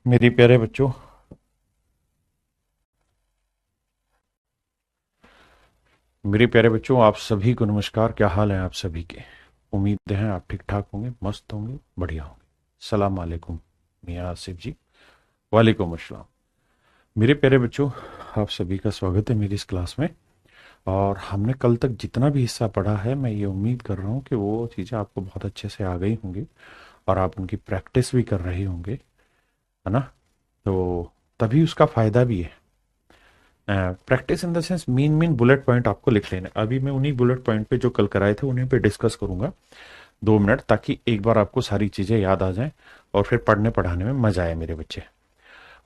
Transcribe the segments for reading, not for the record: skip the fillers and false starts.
मेरी प्यारे बच्चों, आप सभी को नमस्कार। क्या हाल है आप सभी के? उम्मीद है आप ठीक ठाक होंगे, मस्त होंगे, बढ़िया होंगे। सलाम वालेकुम मियाँ आसिफ जी। वालेकुम अस्सलाम। मेरे प्यारे बच्चों, आप सभी का स्वागत है मेरी इस क्लास में। और हमने कल तक जितना भी हिस्सा पढ़ा है, मैं ये उम्मीद कर रहा हूँ कि वो चीज़ें आपको बहुत अच्छे से आ गई होंगी और आप उनकी प्रैक्टिस भी कर रहे होंगे, है ना? तो तभी उसका फायदा भी है। Practice in the sense main main bullet point आपको लिख लेना। अभी मैं उन्हीं बुलेट पॉइंट पे जो कल कराए थे उन्हीं पे डिस्कस करूंगा 2 मिनट, ताकि एक बार आपको सारी चीजें याद आ जाएं और फिर पढ़ने पढ़ाने में मजा आए मेरे बच्चे।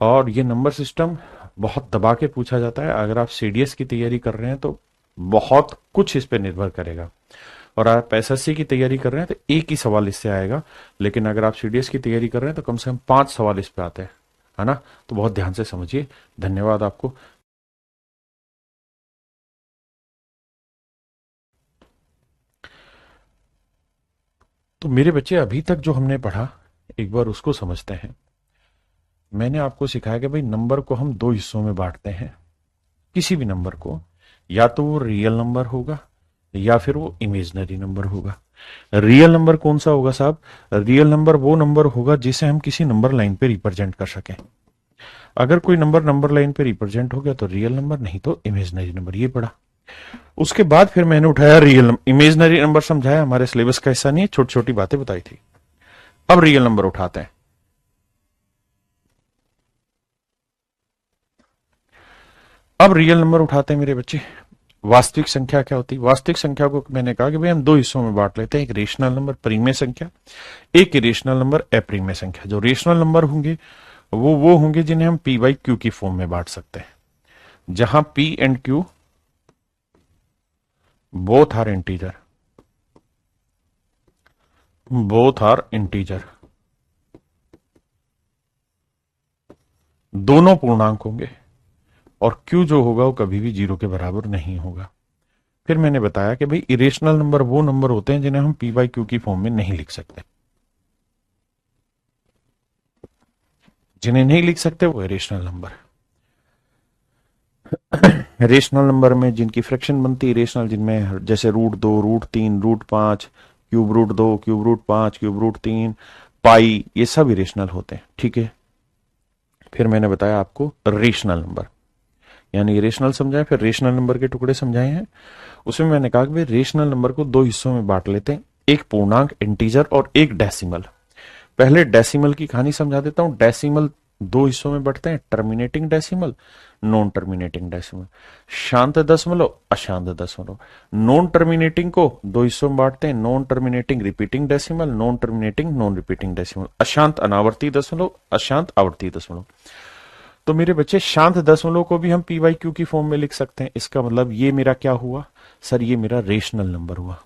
और ये नंबर सिस्टम बहुत दबा के पूछा जाता है। अगर आप सीडीएस की तैयारी कर रहे हैं तो बहुत कुछ इस पे निर्भर करेगा, और आप एसएससी की तैयारी कर रहे हैं तो एक ही सवाल इससे आएगा। लेकिन अगर आप सीडीएस की तैयारी कर रहे हैं तो कम से कम 5 सवाल इस पे आते हैं, है ना? तो बहुत ध्यान से समझिए। धन्यवाद आपको। तो मेरे बच्चे, अभी तक जो हमने पढ़ा एक बार उसको समझते हैं। मैंने आपको सिखाया कि भाई नंबर को हम 2 हिस्सों में बांटते हैं। किसी भी नंबर को, या तो वो रियल नंबर होगा या फिर वो इमेजनरी नंबर होगा। रियल नंबर कौन सा होगा साहब? रियल नंबर वो नंबर होगा जिसे हम किसी नंबर लाइन पे रिप्रेजेंट कर सकें। अगर कोई नंबर नंबर लाइन पे रिप्रेजेंट हो गया तो रियल नंबर, नहीं तो इमेजनरी नंबर। ये पढ़ा। उसके बाद फिर मैंने उठाया रियल इमेजनरी नंबर, समझाया हमारे सिलेबस का हिस्सा नहीं है, छोटी छोटी बातें बताई थी। अब रियल नंबर उठाते हैं। अब रियल नंबर उठाते हैं मेरे बच्चे। वास्तविक संख्या क्या होती है? वास्तविक संख्या को मैंने कहा कि भाई हम 2 हिस्सों में बांट लेते हैं, एक रेशनल नंबर परिमेय संख्या, एक इरेशनल नंबर अपरिमेय संख्या। जो रेशनल नंबर होंगे वो होंगे जिन्हें हम पी बाई क्यू की फॉर्म में बांट सकते हैं, जहां p and q both are integer, both are integer, दोनों पूर्णांक होंगे, और क्यू जो होगा वो कभी भी 0 के बराबर नहीं होगा। फिर मैंने बताया कि भाई इरेशनल नंबर वो नंबर होते हैं जिन्हें हम पी बाई क्यू की फॉर्म में नहीं लिख सकते। जिन्हें नहीं लिख सकते वो इरेशनल नंबर। रेशनल नंबर में जिनकी फ्रैक्शन बनती है रेशनल, जिनमें जैसे √2, √3, √5, क्यूब √2, क्यूब √5, क्यूब √3, पाई, ये सब इरेशनल होते हैं। ठीक है। फिर मैंने बताया आपको रेशनल नंबर, यानी रेशनल समझाए, फिर रेशनल नंबर के टुकड़े समझाए हैं। उसमें मैंने कहा कि रेशनल नंबर को 2 हिस्सों में बांट लेते हैं, एक पूर्णांक इंटीजर और एक डेसिमल। पहले डेसिमल की कहानी समझा देता हूं। डेसिमल 2 हिस्सों में बढ़ते हैं, terminating decimal, non terminating decimal. शांत दशमलव, अशांत दशमलव। नॉन टर्मिनेटिंग को 2 हिस्सों में बांटते हैं, non terminating repeating decimal, non terminating non repeating decimal. अशांत अनावर्ती दशमलव, अशांत आवर्ती दशमलव। तो मेरे बच्चे, शांत दशमलव को भी हम पी बाई क्यू की फॉर्म में लिख सकते हैं। इसका मतलब ये मेरा क्या हुआ सर? ये मेरा रेशनल नंबर हुआ।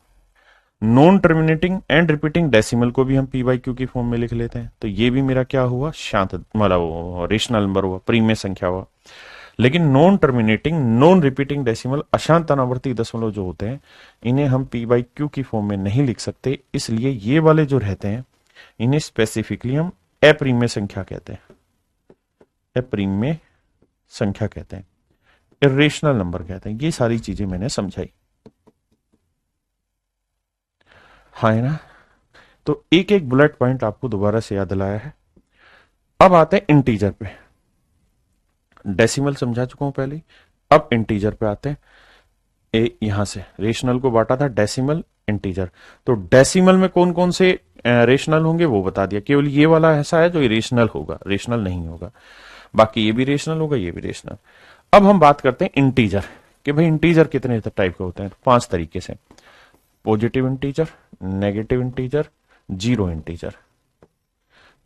Non terminating and repeating decimal को भी हम पी बाई क्यू की फॉर्म में लिख लेते हैं, तो ये भी मेरा क्या हुआ? शांत, मतलब रेशनल नंबर हुआ, परिमेय संख्या हुआ। लेकिन non terminating non repeating decimal, अशांत अनावर्ती दशमलव जो होते हैं, इन्हें हम पी बाई क्यू की फॉर्म में नहीं लिख सकते। इसलिए ये वाले जो रहते हैं इन्हें स्पेसिफिकली हम अपरिमेय संख्या कहते हैं, अपरिमेय संख्या कहते हैं, इरेशनल नंबर कहते हैं। ये सारी चीजें मैंने समझाई, हाँ है ना? तो एक एक बुलेट पॉइंट आपको दोबारा से याद दिलाया है। अब आते हैं इंटीजर पे। डेसिमल समझा चुका हूं पहले, अब इंटीजर पे आते हैं। यहां से रेशनल को बांटा था डेसिमल, इंटीजर। तो डेसिमल में कौन कौन से रेशनल होंगे वो बता दिया। केवल ये वाला ऐसा है जो इरेशनल होगा, रेशनल नहीं होगा। बाकी ये भी रेशनल होगा, ये भी रेशनल। अब हम बात करते हैं इंटीजर, कि भाई इंटीजर कितने टाइप के होते हैं? 5 तरीके से। Positive integer, negative integer, zero integer,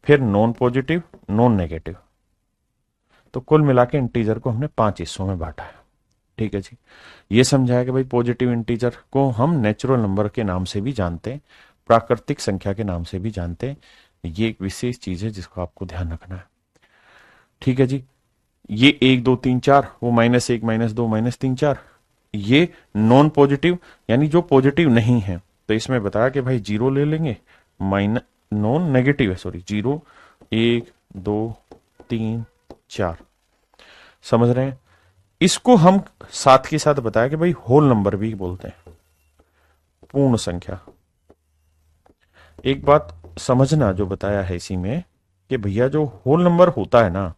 फिर नॉन पॉजिटिव, नॉन नेगेटिव। तो कुल मिला के इंटीजर को हमने 5 हिस्सों में बांटा है। ठीक है जी। ये समझाया कि भाई पॉजिटिव इंटीजर को हम नेचुरल नंबर के नाम से भी जानते हैं, प्राकृतिक संख्या के नाम से भी जानते हैं। ये एक विशेष चीज है जिसको आपको ध्यान रखना है। ठीक है जी। ये 1, 2, 3, 4, वो -1, -2, -3, 4, ये नॉन पॉजिटिव, यानी जो पॉजिटिव नहीं है। तो इसमें बताया कि भाई 0 ले लेंगे, माइनस, नॉन नेगेटिव है, सॉरी, 0, 1, 2, 3 4। समझ रहे हैं? इसको हम साथ के साथ बताया कि भाई होल नंबर भी बोलते हैं, पूर्ण संख्या। एक बात समझना जो बताया है इसी में कि भैया जो होल नंबर होता है ना,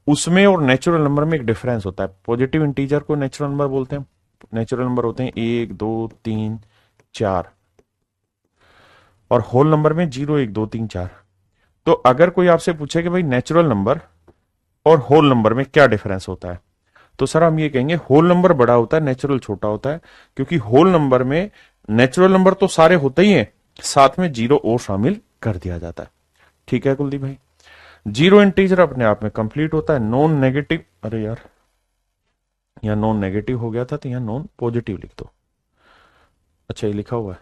उसमें और नेचुरल नंबर में एक डिफरेंस होता है। पॉजिटिव इंटीजर को नेचुरल नंबर बोलते हैं। नेचुरल नंबर होते हैं 1 2 3 4, और होल नंबर में 0 1 2 3 4। तो अगर कोई आपसे पूछे कि भाई नेचुरल नंबर और होल नंबर में क्या डिफरेंस होता है, तो सर हम ये कहेंगे होल नंबर बड़ा होता है, नेचुरल छोटा होता है। क्योंकि होल नंबर में नेचुरल नंबर तो सारे होते ही हैं, साथ में 0 और शामिल कर दिया जाता है। ठीक है कुलदीप भाई? जीरो इंटीजर अपने आप में कंप्लीट होता है। नॉन नेगेटिव, अरे यार यहां नॉन नेगेटिव हो गया था तो यहां नॉन पॉजिटिव लिख दो। अच्छा ये लिखा हुआ है,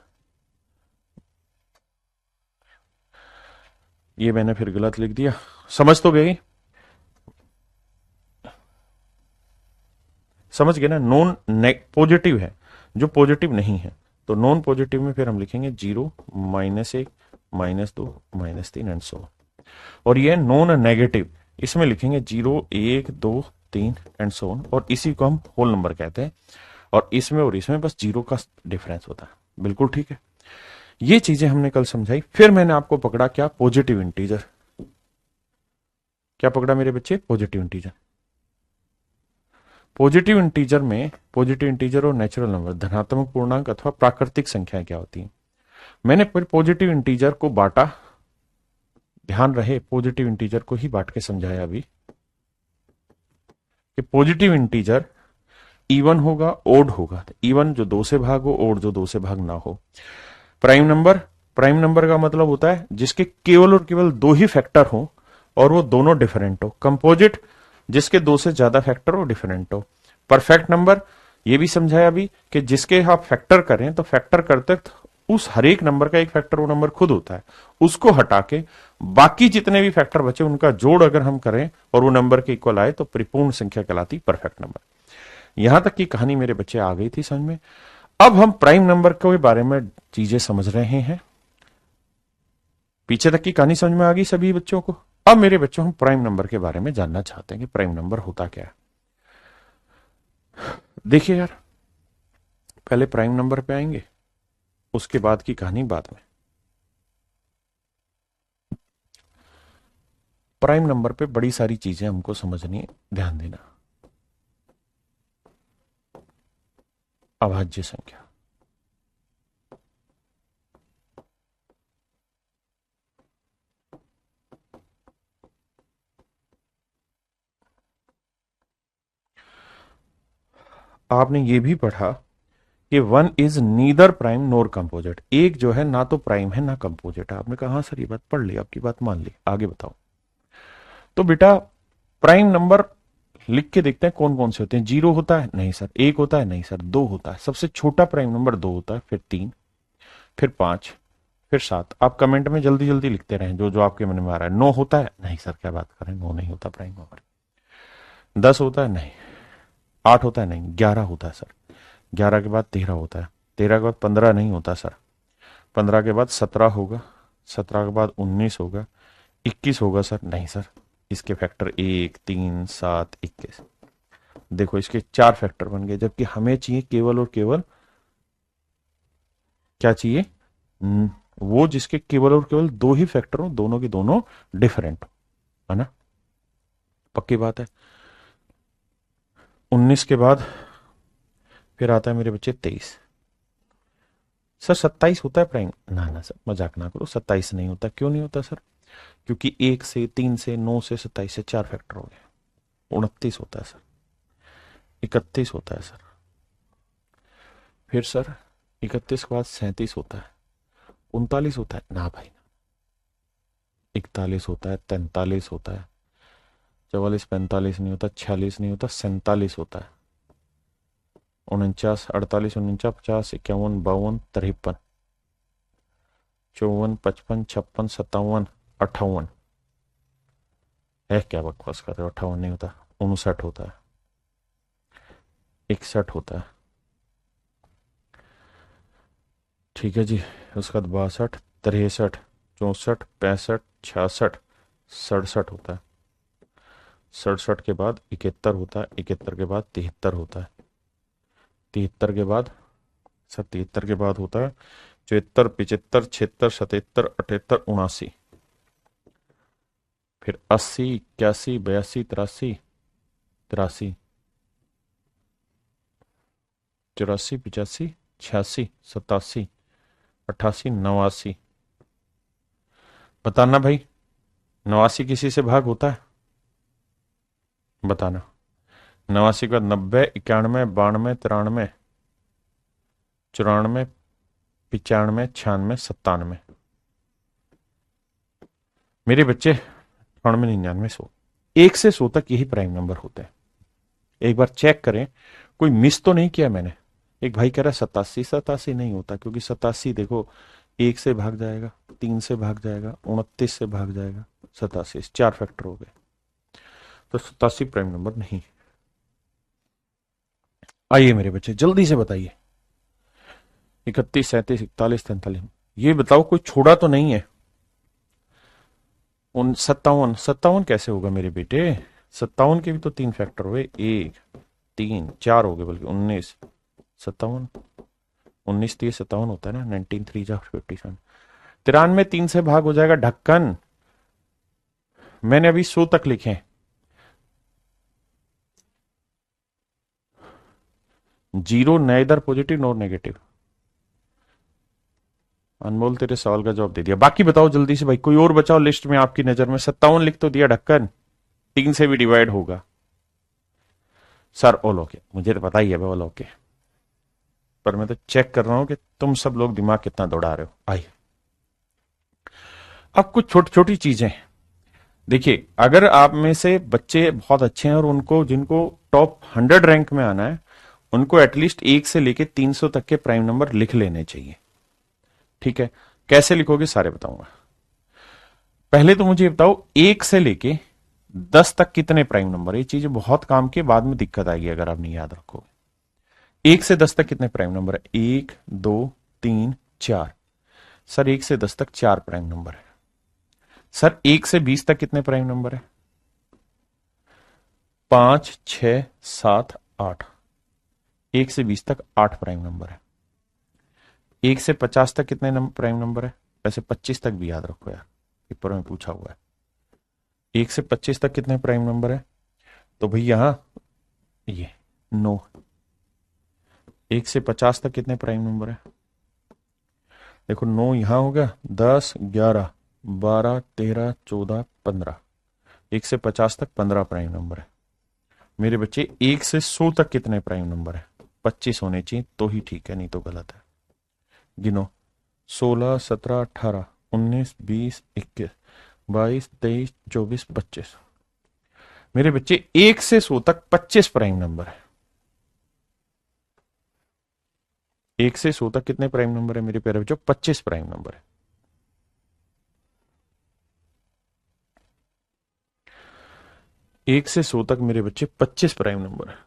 ये मैंने फिर गलत लिख दिया। समझ तो गई? समझ गए ना? नॉन पॉजिटिव है जो पॉजिटिव नहीं है, तो नॉन पॉजिटिव में फिर हम लिखेंगे 0 -1 -2 -3 एंड सो। और ये नॉन नेगेटिव, इसमें लिखेंगे 0 1 2 3 एंड सो ऑन, और इसी को हम होल नंबर कहते हैं। और इसमें बस 0 का डिफरेंस होता है। बिल्कुल ठीक है। ये चीजें हमने कल समझाई। फिर मैंने आपको पकड़ा क्या? Positive integer. क्या पकड़ा मेरे बच्चे? Positive integer. पॉजिटिव इंटीजर में पॉजिटिव इंटीजर और नेचुरल नंबर, धनात्मक पूर्णांक अथवा प्राकृतिक संख्याएं क्या होती हैं। मैंने फिर पॉजिटिव इंटीजर को बांटा, ध्यान रहे पॉजिटिव इंटीजर को ही बांट के समझाया अभी, कि पॉजिटिव इंटीजर इवन होगा, ओड होगा। इवन जो 2 से भाग हो, ओड जो 2 से भाग ना हो। प्राइम नंबर का मतलब होता है जिसके केवल और केवल 2 ही फैक्टर हो और वो दोनों डिफरेंट हो। कंपोजिट जिसके 2 से ज्यादा फैक्टर हो, डिफरेंट हो। परफेक्ट नंबर ये भी समझाया अभी कि जिसके आप फैक्टर करें तो फैक्टर करते उस हर एक नंबर का एक फैक्टर वो नंबर खुद होता है, उसको हटा के बाकी जितने भी फैक्टर बचे उनका जोड़ अगर हम करें और वो नंबर के इक्वल आए तो परिपूर्ण संख्या कहलाती परफेक्ट नंबर। यहां तक की कहानी मेरे बच्चे आ गई थी समझ में। अब हम प्राइम नंबर के बारे में चीजें समझ रहे हैं। पीछे तक की कहानी समझ में आ गई सभी बच्चों को? अब मेरे बच्चों हम प्राइम नंबर के बारे में जानना चाहते हैं कि प्राइम नंबर होता क्या है। देखिए यार, पहले प्राइम नंबर पे आएंगे, उसके बाद की कहानी बाद में। प्राइम नंबर पे बड़ी सारी चीजें हमको समझनी है, ध्यान देना। अभाज्य संख्या, आपने ये भी पढ़ा कि 1 is neither prime NOR composite. एक जो है ना तो प्राइम है ना कंपोजिट है। आपने कहा हाँ सर ये बात पढ़ ली, आपकी बात मान ली, आगे बताओ। तो बेटा प्राइम नंबर लिख के देखते हैं कौन कौन से होते हैं। 0 होता है? नहीं सर। 1 होता है? नहीं सर। 2 होता है। सबसे छोटा प्राइम नंबर 2 होता है, फिर 3, फिर 5, फिर 7। आप कमेंट में जल्दी जल्दी लिखते रहें जो जो आपके मन में आ रहा है। 9 होता है? नहीं सर, क्या बात करें, 9 नहीं होता प्राइम नंबर। 10 होता है? नहीं। 8 होता है? नहीं। 11 होता है सर। 11 के बाद 13 होता है। 13 के बाद 15 नहीं होता सर। 15 के बाद 17 होगा। 17 के बाद 19 होगा। 21 होगा सर? नहीं सर। इसके फैक्टर 1 3 7 21। देखो इसके 4 फैक्टर बन गए, जबकि हमें चाहिए केवल और केवल क्या चाहिए? वो जिसके केवल और केवल 2 ही फैक्टर हो, दोनों के दोनों डिफरेंट हो, है ना? पक्की बात है। 19 के बाद फिर आता है मेरे बच्चे 23। सर 27 होता है प्राइम? ना ना सर, मजाक ना करो, 27 नहीं होता। क्यों नहीं होता सर? क्योंकि 1 से 3 से 9 से 27 से 4 फैक्टर हो गए। 29 होता है सर। 31 होता है सर। फिर सर 31 के बाद 37 होता है। 39 होता है? ना भाई ना। 41 होता है, 43 होता है, 44 45 नहीं होता, 46 नहीं होता, 47 होता है, 49 48 49 50 51 52 53 54 55 56 57 58। है क्या बकवास कर रहे हो? 58 नहीं होता। 59 होता है। 61 होता है। ठीक है जी। उसके बाद 62 63 64 65 66 67 होता है। 67 के बाद 71 होता है, 71 के बाद 73 होता है, 73 के बाद 77 के बाद होता है 74, 75, 76, 77, 78, 79, फिर 80, 81, 82, 83, 83, 84, 85, 86, 87, 88, 89। बताना भाई, 89 किसी से भाग होता है? बताना। 89 का 90, 91, 92, 93, 94, 95, 96, 97। मेरे बच्चे 98, 99, 100, 1 से 100 तक यही प्राइम नंबर होते हैं। एक बार चेक करें, कोई मिस तो नहीं किया मैंने। एक भाई कह रहा है 87, 87 नहीं होता, क्योंकि 87 देखो 1 से भाग जाएगा, 3 से भाग जाएगा, 29 से भाग जाएगा, 87 4 फैक्टर हो गए, तो 87 प्राइम नंबर नहीं। आइए मेरे बच्चे जल्दी से बताइए, 31, 37, 41, 43, ये बताओ कोई छोड़ा तो नहीं है? 57, 57 कैसे होगा मेरे बेटे? 57 के भी तो 3 फैक्टर हुए, 1, 3, 4 हो गए, बल्कि 19, 57, 19 3 57 होता है ना, 19 3 जा 57। 93 3 से भाग हो जाएगा ढक्कन। मैंने अभी 100 तक लिखे हैं। Zero neither positive nor negative. अनमोल तेरे सवाल का जवाब दे दिया। बाकी बताओ जल्दी से भाई, कोई और बचाओ लिस्ट में आपकी नजर में। 57 लिख तो दिया ढक्कन, 3 से भी डिवाइड होगा। सर ऑल ओके, मुझे तो पता ही है ऑल ओके, पर मैं तो चेक कर रहा हूं कि तुम सब लोग दिमाग कितना दौड़ा रहे हो। आइए अब कुछ छोटी छोटी चीजें देखिए। अगर आप में से बच्चे बहुत अच्छे हैं और उनको जिनको टॉप 100 रैंक में आना है, उनको एटलीस्ट 1 से लेके 300 तक के प्राइम नंबर लिख लेने चाहिए। ठीक है, कैसे लिखोगे सारे बताऊंगा। पहले तो मुझे बताओ 1 से लेके 10 तक कितने प्राइम नंबर। ये चीजें बहुत काम की, बाद में दिक्कत आएगी अगर आप नहीं याद रखोगे। 1 से 10 तक कितने प्राइम नंबर है? 1, 2, 3, 4। सर 1 से 10 तक 4 प्राइम नंबर है। सर 1 से 20 तक कितने प्राइम नंबर है? 5, 6, 7, 8। 1 से 20 तक 8 प्राइम नंबर है। 1 से 50 तक कितने प्राइम नंबर है? वैसे 25 तक भी याद रखो यार, पेपर में पूछा हुआ है। 1 से 25 तक कितने प्राइम नंबर है? तो भाई यहां ये 9। 1 से 50 तक कितने प्राइम नंबर है? देखो 9 यहां हो गया, 10, 11, 12, 13, 14, 15। 1 से 50 तक 15 प्राइम नंबर है। मेरे बच्चे 1 से 100 तक कितने प्राइम नंबर है? 25 होने चाहिए तो ही ठीक है, नहीं तो गलत है। गिनो, 16, 17, 18, 19, 20, 21, 22, 23, 24, 25। मेरे बच्चे 1 से 100 तक 25 प्राइम नंबर है। 1 से 100 तक कितने प्राइम नंबर है मेरे प्यारे बच्चों? 25 प्राइम नंबर है। एक से 100 तक मेरे बच्चे 25 प्राइम नंबर है।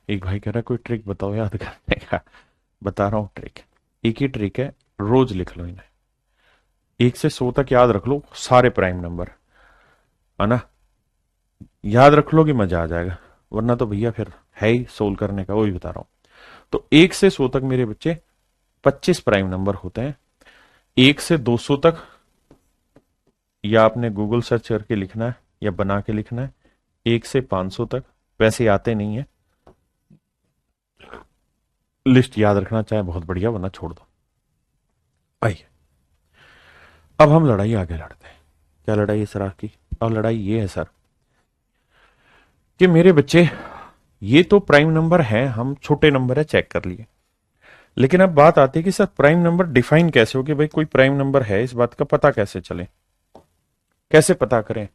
एक भाई कह रहा है कोई ट्रिक बताओ याद करने का। बता रहा हूं ट्रिक, एक ही ट्रिक है, रोज लिख लो इन्हें। 1 से 100 तक याद रख लो सारे प्राइम नंबर, है ना? याद रख लो कि मजा आ जाएगा, वरना तो भैया फिर है ही सोल्व करने का, वही बता रहा हूं। तो 1 से 100 तक मेरे बच्चे 25 प्राइम नंबर होते हैं। 1 से 200 तक या आपने गूगल सर्च करके लिखना है या बना के लिखना है। 1 से 500 तक, वैसे आते नहीं है, लिस्ट याद रखना चाहे बहुत बढ़िया, वरना छोड़ दो। आइए अब हम लड़ाई आगे लड़ते हैं। क्या लड़ाई है सर आपकी? अब लड़ाई ये है सर कि मेरे बच्चे ये तो प्राइम नंबर है, हम छोटे नंबर है चेक कर लिए, लेकिन अब बात आती है कि सर प्राइम नंबर डिफाइन कैसे हो, कि भाई कोई प्राइम नंबर है, इस बात का पता कैसे चले, कैसे पता करें?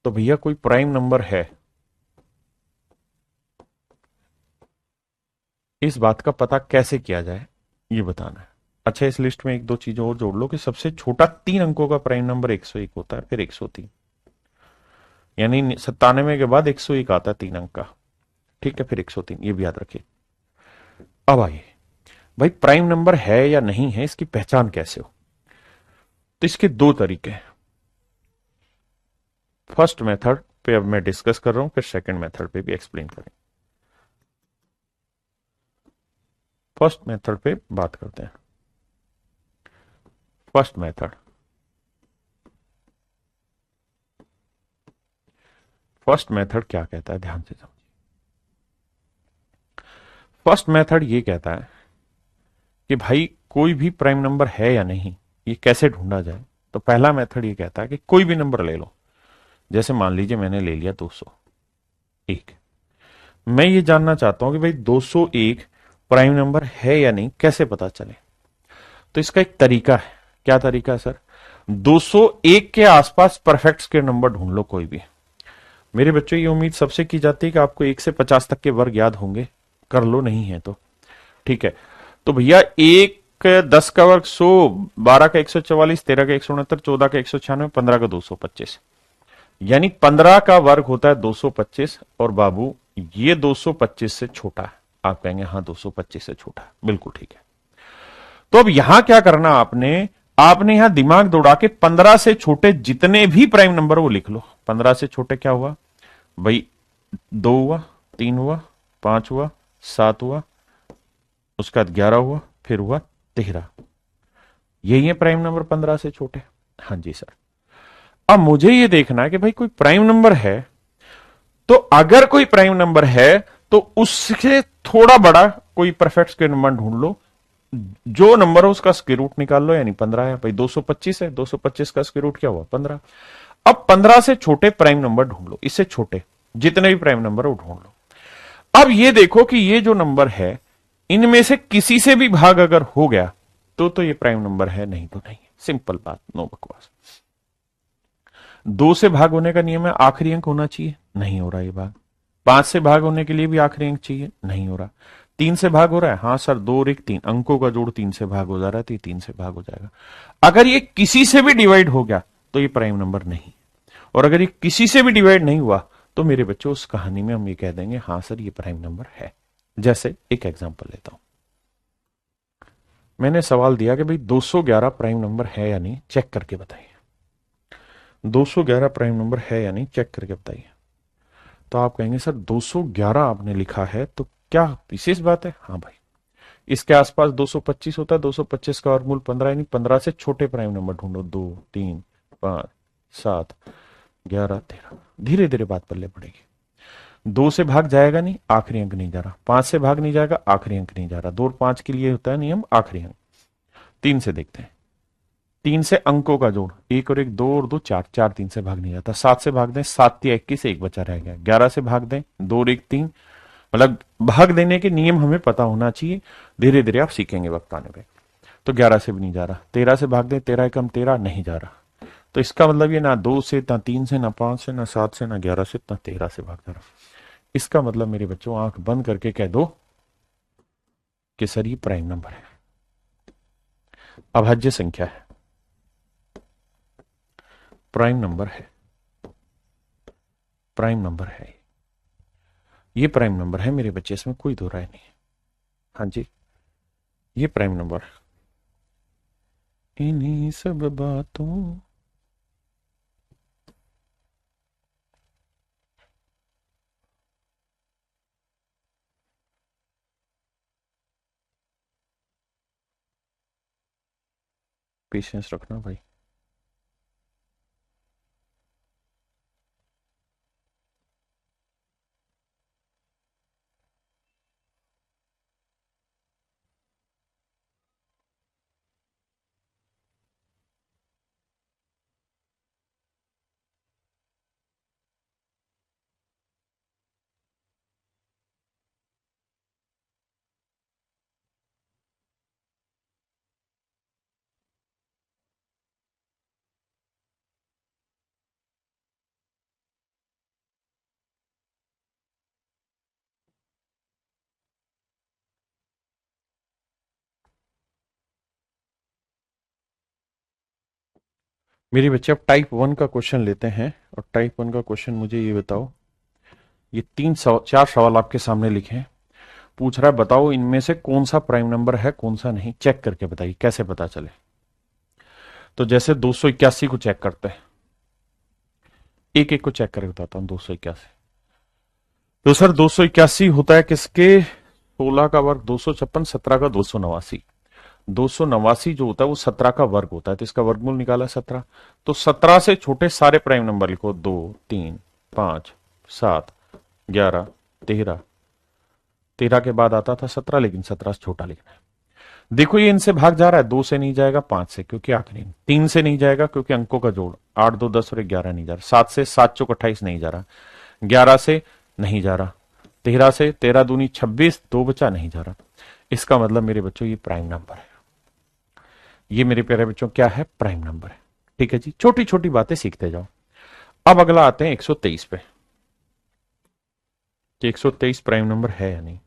तो भैया कोई प्राइम नंबर है, इस बात का पता कैसे किया जाए ये बताना है। अच्छा, इस लिस्ट में एक दो चीजें और जोड़ लो कि सबसे छोटा 3 अंकों का प्राइम नंबर 101 होता है, फिर 103, यानी 97 के बाद 101 आता है 3 अंक का। ठीक है, फिर 103, ये भी याद रखिए। अब आइए भाई प्राइम नंबर है या नहीं है इसकी पहचान कैसे हो? तो इसके दो तरीके हैं। फर्स्ट मेथड पे अब मैं डिस्कस कर रहा हूं, फिर सेकंड मेथड पे भी एक्सप्लेन करें। फर्स्ट मेथड पे बात करते हैं। फर्स्ट मेथड, फर्स्ट मेथड क्या कहता है, ध्यान से समझिए। फर्स्ट मेथड ये कहता है कि भाई कोई भी प्राइम नंबर है या नहीं, ये कैसे ढूंढा जाए। तो पहला मेथड ये कहता है कि कोई भी नंबर ले लो। जैसे मान लीजिए मैंने ले लिया 201। मैं ये जानना चाहता हूं कि भाई 201 प्राइम नंबर है या नहीं, कैसे पता चले। तो इसका एक तरीका है। क्या तरीका है सर? 201 के आसपास परफेक्ट स्क्वायर नंबर ढूंढ लो कोई भी। मेरे बच्चों, ये उम्मीद सबसे की जाती है कि आपको 1 से 50 तक के वर्ग याद होंगे। कर लो, नहीं है तो ठीक है। तो भैया 1 10 का वर्ग 100, 12 का 144, 13 का 169, 14 का 196, 15 का 225, यानी 15 का वर्ग होता है 225। और बाबू ये 225 से छोटा है। आप कहेंगे हाँ 225 से छोटा है, बिल्कुल ठीक है। तो अब यहां क्या करना आपने, आपने यहां दिमाग दौड़ा के 15 से छोटे जितने भी प्राइम नंबर वो लिख लो। 15 से छोटे क्या हुआ भाई? 2 हुआ, 3 हुआ, 5 हुआ, 7 हुआ, उसका बाद 11 हुआ, फिर हुआ 13। यही है प्राइम नंबर 15 से छोटे। हाँ जी सर। अब मुझे ये देखना है कि भाई कोई प्राइम नंबर है, तो अगर कोई प्राइम नंबर है तो उससे थोड़ा बड़ा कोई परफेक्ट स्क्वायर नंबर ढूंढ लो। जो नंबर हो उसका स्क्वायर रूट निकाल लो, यानी 15 है भाई। 225 है, 225 का स्क्वायर रूट क्या हुआ? 15। अब 15 से छोटे प्राइम नंबर ढूंढ लो, इससे छोटे जितने भी प्राइम नंबर है वो ढूंढ लो। अब ये देखो कि ये जो नंबर है, इनमें से किसी से भी भाग अगर हो गया तो ये प्राइम नंबर है, नहीं तो नहीं। सिंपल बात, नो बकवास। 2 से भाग होने का नियम है आखिरी अंक होना चाहिए, नहीं हो रहा ये भाग। 5 से भाग होने के लिए भी आखिरी अंक चाहिए, नहीं हो रहा। 3 से भाग हो रहा है, हाँ सर 2 और 1 3 अंकों का जोड़ 3 से भाग हो जा रहा है, तो ये 3 से भाग हो जाएगा। अगर ये किसी से भी डिवाइड हो गया तो ये प्राइम नंबर नहीं। और अगर ये किसी से भी डिवाइड नहीं हुआ तो मेरे बच्चों उस कहानी में हम ये कह देंगे हाँ सर ये प्राइम नंबर है। जैसे एक एग्जांपल लेता हूं। मैंने सवाल दिया कि भाई 211 प्राइम नंबर है या नहीं, चेक करके बताइए। 211 प्राइम नंबर है या नहीं, चेक करके बताइए। तो आप कहेंगे सर 211 आपने लिखा है तो क्या विशेष बात है? हाँ भाई, इसके आसपास 225 होता है। 225 का वर्गमूल 15, यानी 15 से छोटे प्राइम नंबर ढूंढो। 2 3 5 7 11 13। धीरे धीरे बात पल्ले पड़ेगी। 2 से भाग जाएगा नहीं, आखिरी अंक नहीं जा रहा। 5 से भाग नहीं जाएगा, आखिरी अंक नहीं जा रहा। 2 और 5 के लिए होता है नियम आखिरी अंक। 3 से देखते हैं। 3 से अंकों का जोड़, 1 और 1 2 और 2 4, 4 3 से भाग नहीं जाता। 7 से भाग दें, 7 या 21, एक बचा रह गया। 11 से भाग दें, 2 और 1 3। मतलब भाग देने के नियम हमें पता होना चाहिए। धीरे धीरे आप सीखेंगे वक्त आने पे। तो 11 से भी नहीं जा रहा। 13 से भाग दें, 13 एकम 13, नहीं जा रहा। तो इसका मतलब ये ना 2 से, ना 3 से, ना 5 से, ना 7 से, ना 11 से, ना 13 से भाग जा रहा। इसका मतलब मेरे बच्चों आंख बंद करके कह दो कि सर ये प्राइम नंबर है, अभाज्य संख्या है, प्राइम नंबर है, प्राइम नंबर है। ये प्राइम नंबर है मेरे बच्चे, इसमें कोई दो राय नहीं है। हाँ जी, ये प्राइम नंबर है। इन्हीं सब बातों, पेशेंस रखना भाई। मेरे बच्चे अब टाइप 1 का क्वेश्चन लेते हैं। और टाइप 1 का क्वेश्चन मुझे ये बताओ, ये 4 सवाल आपके सामने लिखे हैं। पूछ रहा है बताओ इनमें से कौन सा प्राइम नंबर है कौन सा नहीं, चेक करके बताइए कैसे पता चले। तो जैसे 281 को चेक करते हैं, एक एक को चेक करके बताता हूं। 281, तो सर 281 होता है किसके, 16 का वर्ग 256, 17 का 289। 289 जो होता है वो 17 का वर्ग होता है, तो इसका वर्गमूल निकाला 17। तो 17 से छोटे सारे प्राइम नंबर लिखो, 2, 3, 5, 7, 11, 13। 13 के बाद आता था 17, लेकिन 17 से छोटा लिखना है। देखो ये इनसे भाग जा रहा है, 2 से नहीं जाएगा, 5 से क्योंकि आखिरी, 3 से नहीं जाएगा क्योंकि अंकों का जोड़, 8, 2, 10 और 11 नहीं जा रहा, 7 से 7 चौक 28 नहीं जा रहा, 11 से नहीं जा रहा, 13 से 13 दूनी 26, 2 बचा नहीं जा रहा। इसका मतलब मेरे बच्चों ये प्राइम नंबर है, ये मेरे प्यारे बच्चों क्या है, प्राइम नंबर है। ठीक है जी, छोटी छोटी बातें सीखते जाओ। अब अगला आते हैं 123 पे, कि 123 प्राइम नंबर है या नहीं।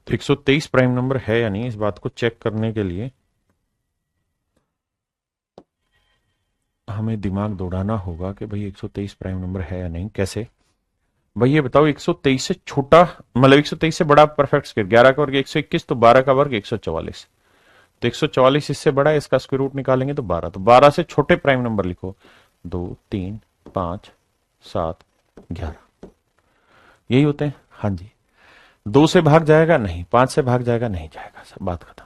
तो 123 प्राइम नंबर है या नहीं, इस बात को चेक करने के लिए हमें दिमाग दौड़ाना होगा कि भाई 123 प्राइम नंबर है या नहीं। कैसे भाई, ये बताओ 123 से छोटा, मतलब 123 से बड़ा परफेक्ट स्क्वायर, 11 का वर्ग 121, तो 12 का वर्ग 144। तो 144 इससे बड़ा है, इसका स्क्वायर रूट निकालेंगे तो 12। तो 12 से छोटे प्राइम नंबर लिखो, 2, 3, 5, 7, 11, यही होते हैं। हाँ जी, 2 से भाग जाएगा नहीं, 5 से भाग जाएगा नहीं जाएगा, सब बात खत्म,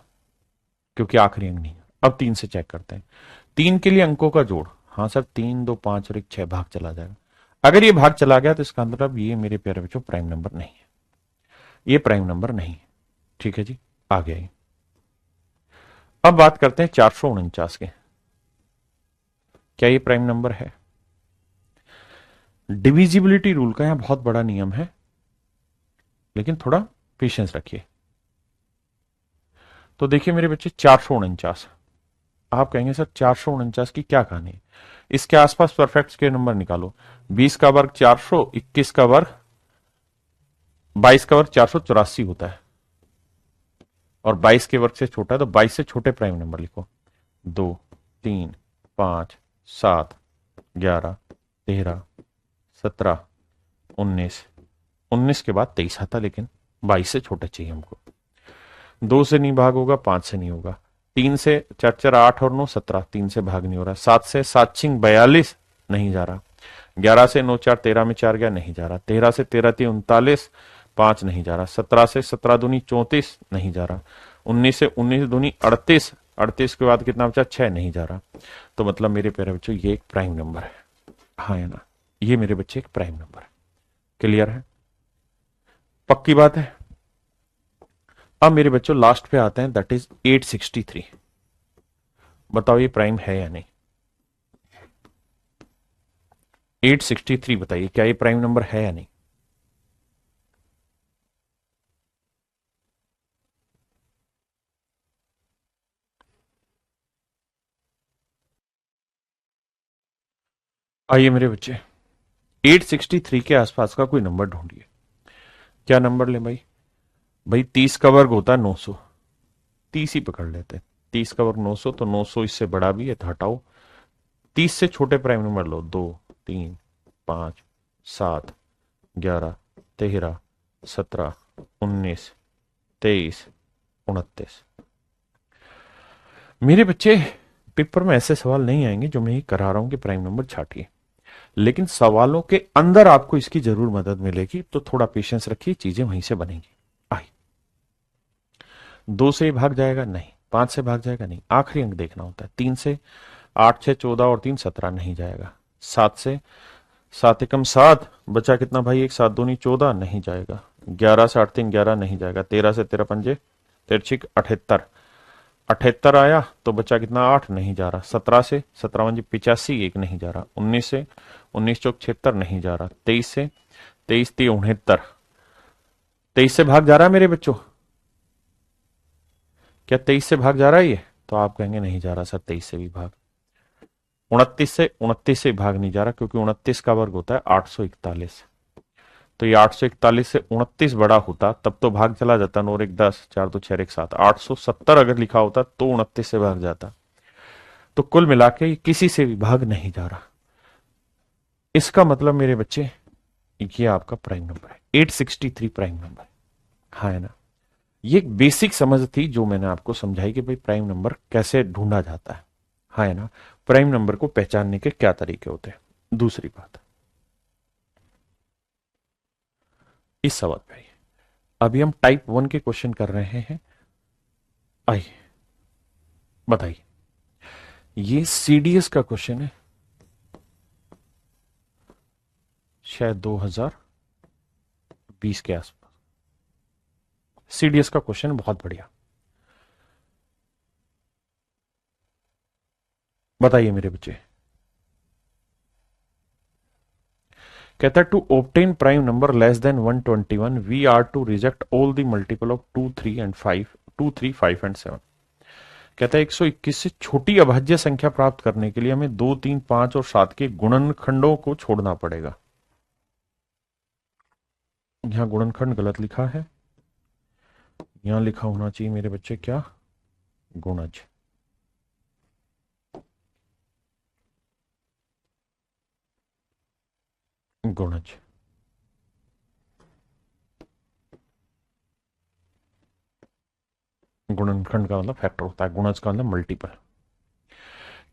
क्योंकि आखिरी अंक नहीं है। अब 3 से चेक करते हैं, 3 के लिए अंकों का जोड़, हाँ सर 3, 2, 5 और 1, 6 भाग चला जाएगा। अगर ये भाग चला गया तो इसका मतलब ये मेरे प्यारे बच्चों प्राइम नंबर नहीं है, ये प्राइम नंबर नहीं है। ठीक है जी, आ गया ये। अब बात करते हैं 449 के, क्या ये प्राइम नंबर है। डिविजिबिलिटी रूल का यहां बहुत बड़ा नियम है, लेकिन थोड़ा पेशेंस रखिए। तो देखिए मेरे बच्चे 449, आप कहेंगे सर 449 की क्या कहानी है, इसके आसपास परफेक्ट स्क्वायर नंबर निकालो। 20 का वर्ग 400, 21 का वर्ग, 22 का वर्ग 484 होता है, और 22 के वर्ग से छोटा है, तो 22 से छोटे प्राइम नंबर लिखो, 2, 3, 5, 7, 11, 13, 17, 19। 19 के बाद 23 आता, लेकिन 22 से छोटा चाहिए हमको। 2 से नहीं भाग होगा, 5 से नहीं होगा, 3 से 4, 4, 8 और 9, 17, 3 से भाग नहीं हो रहा, 7 से 7 छिंग 42 नहीं जा रहा, 11 से 9, 4, 13 में 4 गया नहीं जा रहा, 13 से 13, 3, 39, 5 नहीं जा रहा, 17 से 17 दूनी 34 नहीं जा रहा, 19 से 19 दूनी 38, 38 के बाद कितना बचा, 6 नहीं जा रहा। तो मतलब मेरे प्यारे बच्चों ये एक प्राइम नंबर है, हाँ है ना, ये मेरे बच्चे एक प्राइम नंबर है। क्लियर है, पक्की बात है। अब मेरे बच्चों लास्ट पे आते हैं, दैट इज 863। बताओ ये प्राइम है या नहीं। 863 बताइए, क्या ये प्राइम नंबर है या नहीं। आइए मेरे बच्चे, 863 के आसपास का कोई नंबर ढूंढिए। क्या नंबर ले भाई, भाई 30 का वर्ग होता है 900, 30 ही पकड़ लेते हैं। 30 का वर्ग 900, तो 900 इससे बड़ा भी है तो हटाओ। 30 से छोटे प्राइम नंबर लो, 2, 3, 5, 7, 11, 13, 17, 19, 23, 29। मेरे बच्चे पेपर में ऐसे सवाल नहीं आएंगे जो मैं ही करा रहा हूं कि प्राइम नंबर छाटिए, लेकिन सवालों के अंदर आपको इसकी जरूर मदद मिलेगी, तो थोड़ा पेशेंस रखिए, चीजें वहीं से बनेंगी। आई 2 से भाग जाएगा नहीं, 5 से भाग जाएगा नहीं, आखिरी अंक देखना होता है। 3 से 8, 6, 14 और 3, 17 नहीं जाएगा। 7 से 7 एकम 7 बचा कितना भाई, 1, 7 दूनी 14 नहीं जाएगा। 11 से 8, 3, 11 नहीं जाएगा। 13 से 13 पंजे 13, 78, 78 आया तो बचा कितना, 8 नहीं जा रहा। 17 से 17 पंजे 85, 1 नहीं जा रहा। 19 से 19 चौक 76 नहीं जा रहा। 23 से 23, 3, 69, 23 से भाग जा रहा है मेरे बच्चों, क्या 23 से भाग जा रहा है ये, तो आप कहेंगे नहीं जा रहा सर 23 से भी भाग। 29 से भाग नहीं जा रहा, क्योंकि 29 का वर्ग होता है 841, तो ये 841 से 29 बड़ा होता तब तो भाग चला जाता, 9 1 10, 4 2 6 1 7, 870 अगर लिखा होता तो 29 से भाग जाता। तो कुल मिला के किसी से भी भाग नहीं जा रहा। इसका मतलब मेरे बच्चे ये आपका प्राइम नंबर है, 863 प्राइम नंबर है। हाँ है ना। ये एक बेसिक समझ थी जो मैंने आपको समझाई कि भाई प्राइम नंबर कैसे ढूंढा जाता है। हाँ है ना। प्राइम नंबर को पहचानने के क्या तरीके होते हैं। दूसरी बात, इस सवाल पे आइए। अभी हम टाइप 1 के क्वेश्चन कर रहे हैं। आइए बताइए, ये सीडीएस का क्वेश्चन है, शायद 2020 के आसपास। सीडीएस का क्वेश्चन बहुत बढ़िया। बताइए मेरे बच्चे। कहता है to obtain prime number less than 121 we are to reject all the multiple of 2 3 and 5, 2 3 5 and 7। कहता है 121 से छोटी अभाज्य संख्या प्राप्त करने के लिए हमें 2 3 5 और 7 के गुणनखंडों को छोड़ना पड़ेगा। यहां गुणनखंड गलत लिखा है, यहां लिखा होना चाहिए मेरे बच्चे क्या, गुणज। गुणज। गुणनखंड का मतलब फैक्टर होता है, गुणज का मतलब मल्टीपल।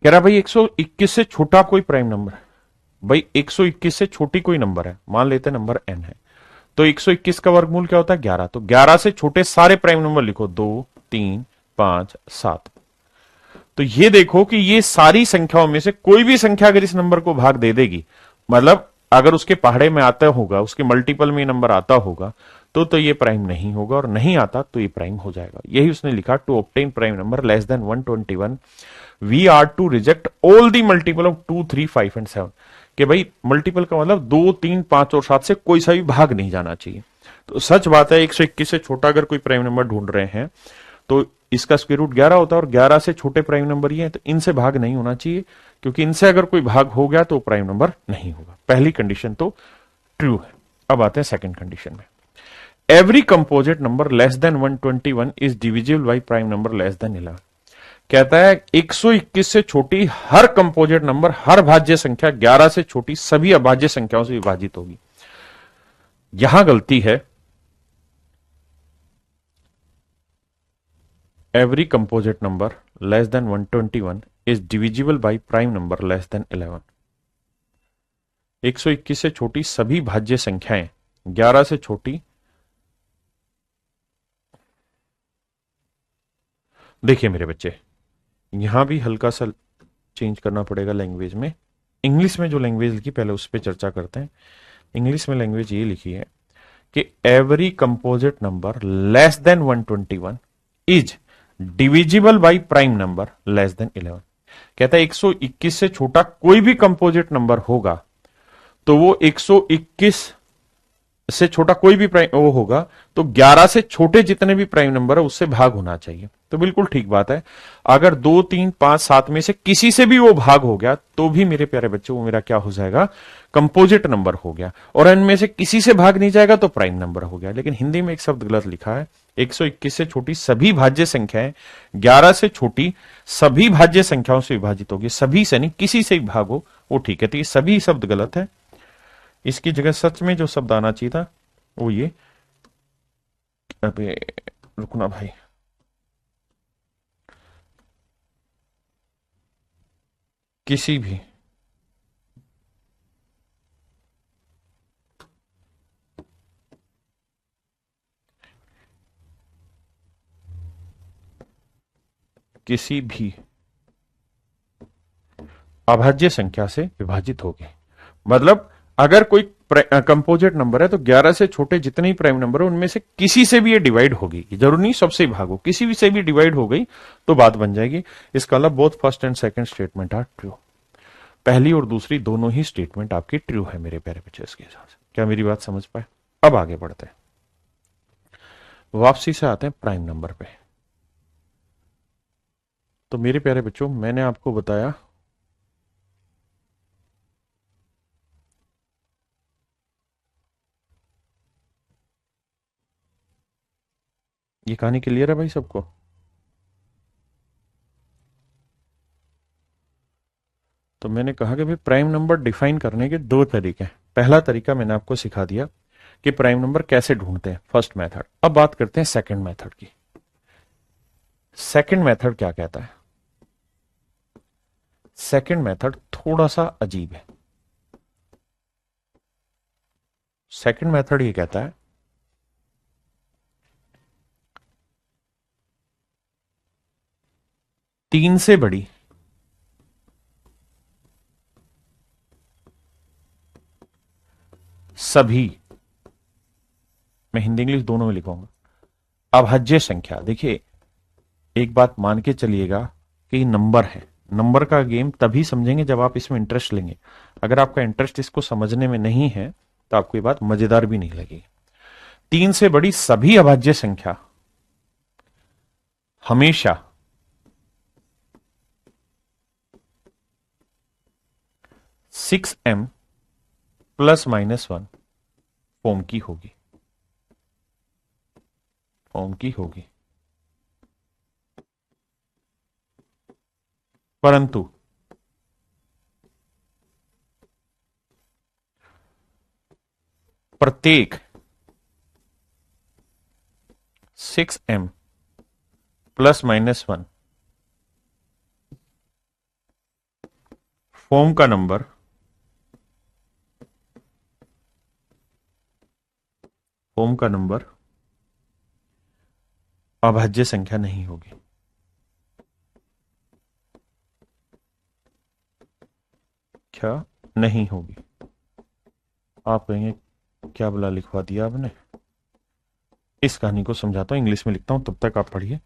कह रहा भाई 121 से छोटा कोई प्राइम नंबर, भाई 121 से छोटी कोई नंबर है, मान लेते हैं नंबर n है, तो 121 का वर्गमूल क्या होता है 11, तो 11 से छोटे सारे प्राइम नंबर लिखो, 2 3 5 7। तो ये देखो कि ये सारी संख्याओं में से कोई भी संख्या अगर इस नंबर को भाग दे देगी, मतलब अगर उसके पहाड़े में आता होगा, उसके मल्टीपल में नंबर आता होगा, तो ये प्राइम नहीं होगा, और नहीं आता तो ये प्राइम हो जाएगा। यही उसने लिखा, to obtain prime number less than 121 we are to reject all the multiple of 2 3 5 and 7। कि भाई मल्टीपल का मतलब 2 3 5 और 7 से कोई सा भी भाग नहीं जाना चाहिए। तो सच बात है 121 से छोटा अगर कोई प्राइम नंबर ढूंढ रहे हैं तो इसका स्क्वायर रूट 11 होता है, और 11 से छोटे प्राइम नंबर ये है, तो इनसे भाग नहीं होना चाहिए, क्योंकि इनसे अगर कोई भाग हो गया तो प्राइम नंबर नहीं होगा। पहली कंडीशन तो ट्रू है। अब आते हैं सेकंड कंडीशन में। Every composite number less than 121 is divisible by prime number less then 11। कहता है 121 से छोटी हर कंपोजिट नंबर, हर भाज्य संख्या 11 से छोटी सभी अभाज्य संख्याओं से विभाजित होगी। यहां गलती है, every composite number less than 121 is divisible by prime number less than 11। 121 से छोटी सभी भाज्य संख्याएं 11 से छोटी, देखिए मेरे बच्चे यहां भी हल्का सा चेंज करना पड़ेगा लैंग्वेज में। इंग्लिश में जो लैंग्वेज लिखी पहले उस पर चर्चा करते हैं। इंग्लिश में लैंग्वेज ये लिखी है कि every composite number less than 121 is divisible by prime number less then 11। कहता है 121 से छोटा कोई भी कंपोजिट नंबर होगा तो वो 121 से छोटा कोई भी प्राइम वो होगा तो 11 से छोटे जितने भी प्राइम नंबर है उससे भाग होना चाहिए। तो बिल्कुल ठीक बात है, अगर 2 3 5 7 में से किसी से भी वो भाग हो गया तो भी मेरे प्यारे बच्चे वो मेरा क्या हो जाएगा, कंपोजिट नंबर हो गया, और इनमें से किसी से भाग नहीं जाएगा तो प्राइम नंबर हो गया। लेकिन हिंदी में एक शब्द गलत लिखा है, 121 से छोटी सभी भाज्य संख्याएं 11 से छोटी सभी भाज्य संख्याओं से विभाजित होगी। सभी से नहीं, किसी से भी भाग हो वो ठीक है, तो ये सभी शब्द गलत है। इसकी जगह सच में जो शब्द आना चाहिए था वो ये, अबे रुकना भाई, किसी भी किसी भी अभाज्य संख्या से विभाजित होगी। मतलब अगर कोई कंपोजिट नंबर है तो 11 से छोटे जितने ही प्राइम नंबर है उनमें से किसी से भी ये डिवाइड होगी, जरूर नहीं सबसे भाग हो, किसी भी से भी डिवाइड हो गई तो बात बन जाएगी। इसका मतलब both first and second statement are true. पहली और दूसरी दोनों ही स्टेटमेंट आपकी ट्रू है मेरे प्यारे बच्चे। इसके हिसाब से क्या मेरी बात समझ पाए? अब आगे बढ़ते हैं, वापसी से आते हैं प्राइम नंबर पे। तो मेरे प्यारे बच्चों मैंने आपको बताया ये कहानी क्लियर है भाई सबको? तो मैंने कहा कि भाई प्राइम नंबर डिफाइन करने के दो तरीके हैं। पहला तरीका मैंने आपको सिखा दिया कि प्राइम नंबर कैसे ढूंढते हैं, फर्स्ट मेथड। अब बात करते हैं सेकंड मेथड की। सेकंड मेथड क्या कहता है? सेकंड मेथड थोड़ा सा अजीब है। सेकंड मेथड ये कहता है तीन से बड़ी सभी, मैं हिंदी इंग्लिश दोनों में लिखूंगा, अभाज्य संख्या। देखिए एक बात मान के चलिएगा कि नंबर है, नंबर का गेम तभी समझेंगे जब आप इसमें इंटरेस्ट लेंगे। अगर आपका इंटरेस्ट इसको समझने में नहीं है तो आपको ये बात मजेदार भी नहीं लगेगी। तीन से बड़ी सभी अभाज्य संख्या हमेशा 6m ±1 फॉर्म की होगी, फॉर्म की होगी। परंतु प्रत्येक 6m ±1 फॉर्म का नंबर अभाज्य संख्या नहीं होगी। क्या नहीं होगी? आप कहेंगे क्या भला लिखवा दिया आपने। इस कहानी को समझाता हूं, इंग्लिश में लिखता हूं, तब तक आप पढ़िए।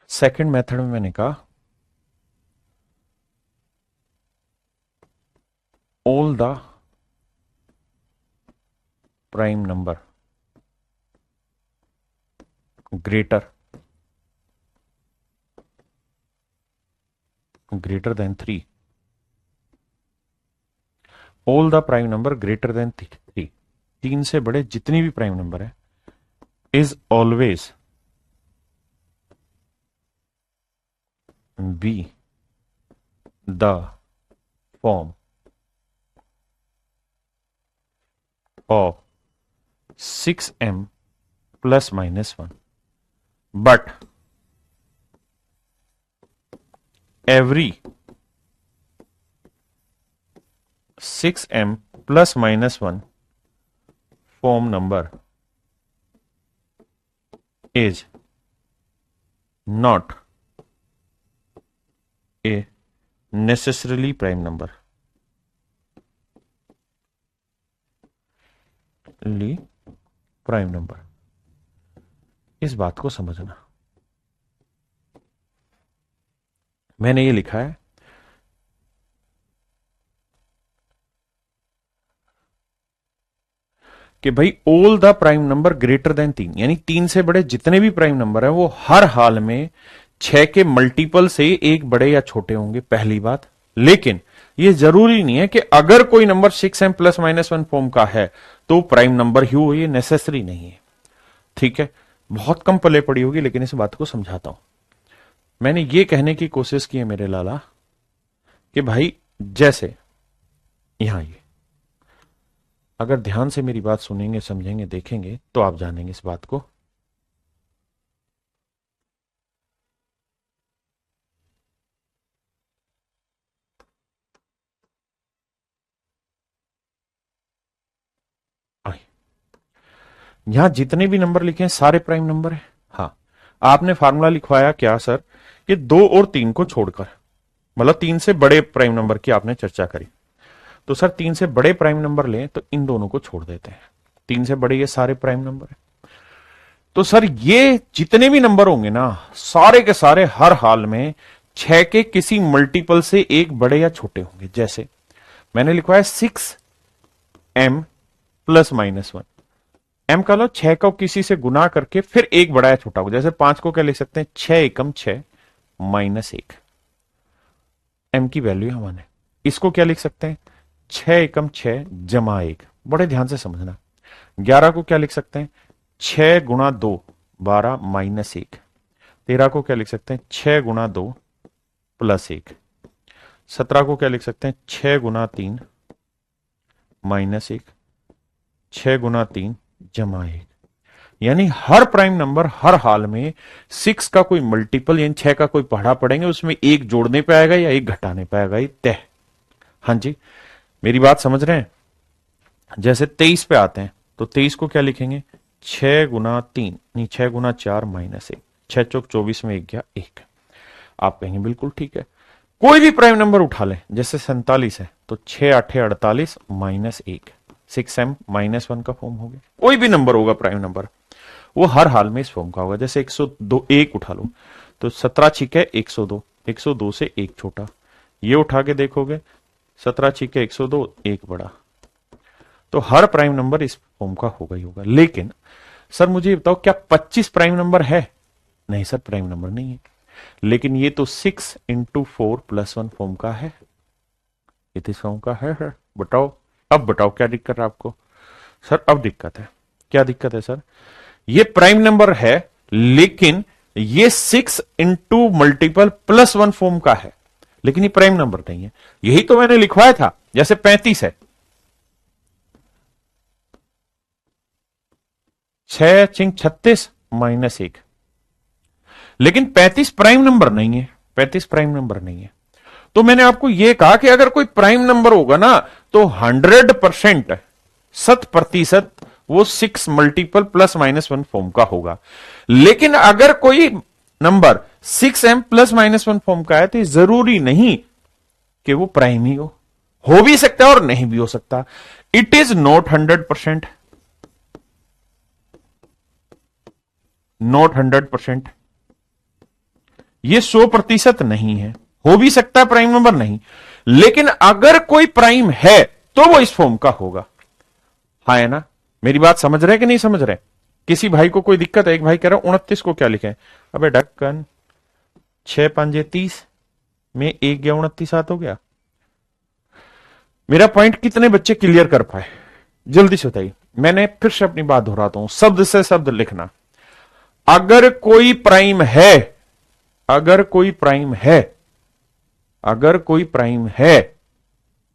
सेकंड मेथड में मैंने कहा all the prime number greater then 3, all the prime number greater then 3, तीन से बड़े जितनी भी प्राइम नंबर है, is always be the form of 6m ±1, but every 6m ±1 form number is not a necessarily prime number. ली prime number. इस बात को समझना, मैंने ये लिखा है कि भाई all the prime number greater then 3, यानी 3 से बड़े जितने भी प्राइम नंबर है वो हर हाल में 6 के मल्टीपल से एक बड़े या छोटे होंगे, पहली बात। लेकिन ये जरूरी नहीं है कि अगर कोई नंबर 6m ±1 फॉर्म का है तो प्राइम नंबर ही हो, ये नेसेसरी नहीं है। ठीक है, बहुत कम पले पड़ी होगी, लेकिन इस बात को समझाता हूं। मैंने ये कहने की कोशिश की है मेरे लाला कि भाई जैसे यहां ये, अगर ध्यान से मेरी बात सुनेंगे, समझेंगे, देखेंगे तो आप जानेंगे इस बात को। यहां जितने भी नंबर लिखे हैं सारे प्राइम नंबर है। हाँ, आपने फार्मूला लिखवाया क्या सर कि 2 और 3 को छोड़कर, मतलब 3 से बड़े प्राइम नंबर की आपने चर्चा करी, तो सर 3 से बड़े प्राइम नंबर लें तो इन दोनों को छोड़ देते हैं। 3 से बड़े ये सारे प्राइम नंबर है, तो सर ये जितने भी नंबर होंगे ना, सारे के सारे हर हाल में 6 के किसी मल्टीपल से एक बड़े या छोटे होंगे। जैसे मैंने लिखवाया 6m ±1, एम का लो 6 को किसी से गुना करके फिर एक बड़ा या छोटा होगा। जैसे 5 को क्या लिख सकते हैं, 6 एकम 6 -1, एम की वैल्यू है हमारे। इसको क्या लिख सकते हैं, 6 एकम 6 + 1, बड़े ध्यान से समझना। 11 को क्या लिख सकते हैं, 6 गुणा 2 12 माइनस 1। 13 को क्या लिख सकते हैं 6 गुणा 2 प्लस 1। 17 को क्या लिख सकते हैं 6 गुणा 3 माइनस 1। 6 गुणा 3 जमा 1। यानी हर प्राइम नंबर हर हाल में 6 का कोई मल्टीपल यानी 6 का कोई पढ़ा पड़ेंगे, उसमें एक जोड़ने पे आएगा या एक घटाने पे आएगा, ये तय। हाँ जी, मेरी बात समझ रहे हैं। जैसे 23 पे आते हैं तो 23 को क्या लिखेंगे 6 गुना 3 नहीं 6 गुना 4 माइनस 1। 6 चौक 24 में 1 गया 1। आप कहेंगे बिल्कुल ठीक है। कोई भी प्राइम नंबर उठा लें, जैसे 47 है तो 6 8 48 माइनस 1 6m माइनस 1 का फॉर्म हो गया। कोई भी नंबर होगा प्राइम नंबर, वो हर हाल में इस फॉर्म का होगा। जैसे 102 1 उठा लो तो 17 छिके 102, 102 से 1 छोटा, ये उठा के देखोगे 17 छिके 102 1 बड़ा, तो हर प्राइम नंबर इस फॉर्म का होगा ही होगा। लेकिन सर मुझे ये बताओ क्या 25 प्राइम नंबर है? नहीं सर, प्राइम नंबर नहीं है। लेकिन ये तो 6 इंटू 4 प्लस 1 फॉर्म का है, इस फॉर्म का है। बताओ, अब बताओ क्या दिक्कत है आपको? सर अब दिक्कत है। क्या दिक्कत है सर? ये प्राइम नंबर है लेकिन ये 6 इंटू मल्टीपल प्लस 1 फॉर्म का है, लेकिन ये प्राइम नंबर नहीं है। यही तो मैंने लिखवाया था। जैसे 35 है, 6 चिंग 36 माइनस 1, लेकिन 35 प्राइम नंबर नहीं है। 35 प्राइम नंबर नहीं है। तो मैंने आपको यह कहा कि अगर कोई प्राइम नंबर होगा ना तो 100% 100% वो 6 मल्टीपल प्लस माइनस 1 फॉर्म का होगा। लेकिन अगर कोई number 6m plus minus 1 form का है तो जरूरी नहीं कि वो प्राइम ही हो भी सकता है और नहीं भी हो सकता। It is not 100%, not 100%। ये 100% नहीं है, हो भी सकता है प्राइम नंबर नहीं, लेकिन अगर कोई प्राइम है तो वो इस फॉर्म का होगा। हाँ है ना? मेरी बात समझ रहे कि नहीं समझ रहे? किसी भाई को कोई दिक्कत है? एक भाई कह रहा 29 को क्या लिखे? अबे ढक्कन 6 5 30 में 1 गया 29 7 हो गया। मेरा पॉइंट कितने बच्चे क्लियर कर पाए जल्दी से बताइए। मैंने फिर से अपनी बात दोहराता हूं, शब्द से शब्द लिखना। अगर कोई प्राइम है, अगर कोई प्राइम है, अगर कोई प्राइम है,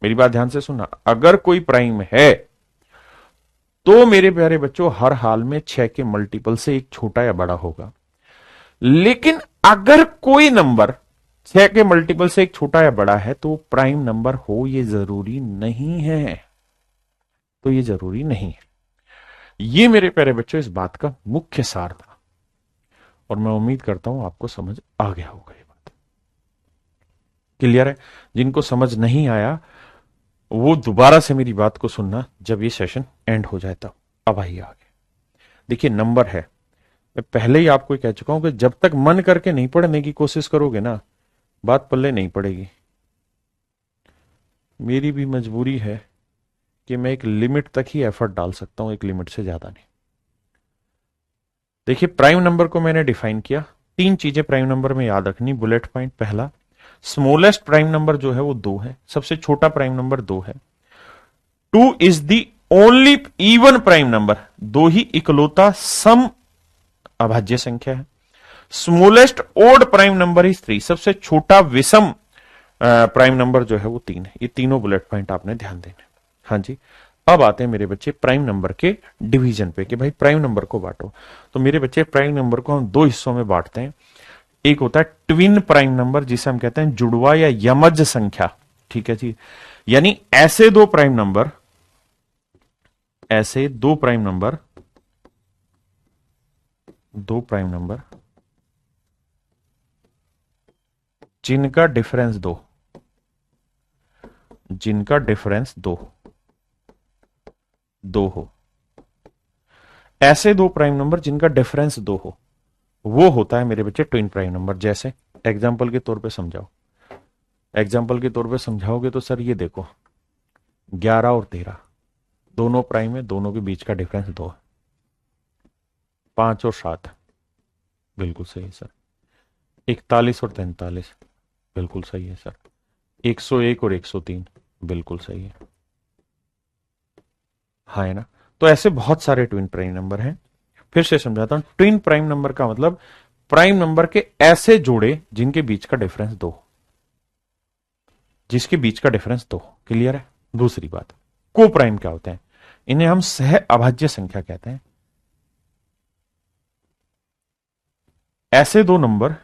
मेरी बात ध्यान से सुनना, अगर कोई प्राइम है तो मेरे प्यारे बच्चों हर हाल में 6 के मल्टीपल से एक छोटा या बड़ा होगा। लेकिन अगर कोई नंबर 6 के मल्टीपल से एक छोटा या बड़ा है तो प्राइम नंबर हो, ये जरूरी नहीं है। तो ये जरूरी नहीं है। ये मेरे प्यारे बच्चों इस बात का मुख्य सार था और मैं उम्मीद करता हूं आपको समझ आ गया होगा। ये बात क्लियर है? जिनको समझ नहीं आया वो दोबारा से मेरी बात को सुनना जब ये सेशन एंड हो जाए तब। अब आइए आगे। देखिए नंबर है, मैं पहले ही आपको कह चुका हूं कि जब तक मन करके नहीं पढ़ने की कोशिश करोगे ना, बात पल्ले नहीं पड़ेगी। मेरी भी मजबूरी है कि मैं एक लिमिट तक ही एफर्ट डाल सकता हूं, एक लिमिट से ज्यादा नहीं। देखिए प्राइम नंबर को मैंने डिफाइन किया। 3 चीजें प्राइम नंबर में याद रखनी। बुलेट पॉइंट पहला, स्मॉलेस्ट प्राइम नंबर जो है वो 2 है, सबसे छोटा प्राइम नंबर 2 है। 2 is the only even prime number, 2 ही इकलौता सम अभाज्य संख्या है। Smallest odd prime number is 3, सबसे छोटा विषम प्राइम नंबर जो है वो 3 है। ये तीनों बुलेट पॉइंट आपने ध्यान देने। हाँ जी, अब आते हैं मेरे बच्चे प्राइम नंबर के डिवीजन पे कि भाई प्राइम नंबर को बांटो। तो मेरे बच्चे प्राइम नंबर को हम 2 हिस्सों में बांटते हैं। एक होता है ट्विन प्राइम नंबर जिसे हम कहते हैं जुड़वा या यमज संख्या। ठीक है जी, यानी ऐसे 2 प्राइम नंबर, ऐसे 2 प्राइम नंबर, 2 प्राइम नंबर जिनका डिफरेंस 2, जिनका डिफरेंस 2 हो, ऐसे 2 प्राइम नंबर जिनका डिफरेंस 2 हो, वो होता है मेरे बच्चे ट्विन प्राइम नंबर। जैसे एग्जाम्पल के तौर पे समझाओ, एग्जाम्पल के तौर पे समझाओगे तो सर ये देखो 11 और 13 दोनों प्राइम है, दोनों के बीच का डिफरेंस 2 है। 5 और 7 बिल्कुल सही है सर। 41 और 43 बिल्कुल सही है सर। 101 और 103 बिल्कुल सही है। हाँ है ना? तो ऐसे बहुत सारे ट्विन प्राइम नंबर हैं। फिर से समझाता हूं, ट्विन प्राइम नंबर का मतलब प्राइम नंबर के ऐसे जोड़े जिनके बीच का डिफरेंस 2, जिसके बीच का डिफरेंस 2। क्लियर है? दूसरी बात, को प्राइम क्या होते हैं? इन्हें हम सह अभाज्य संख्या कहते हैं। ऐसे दो नंबर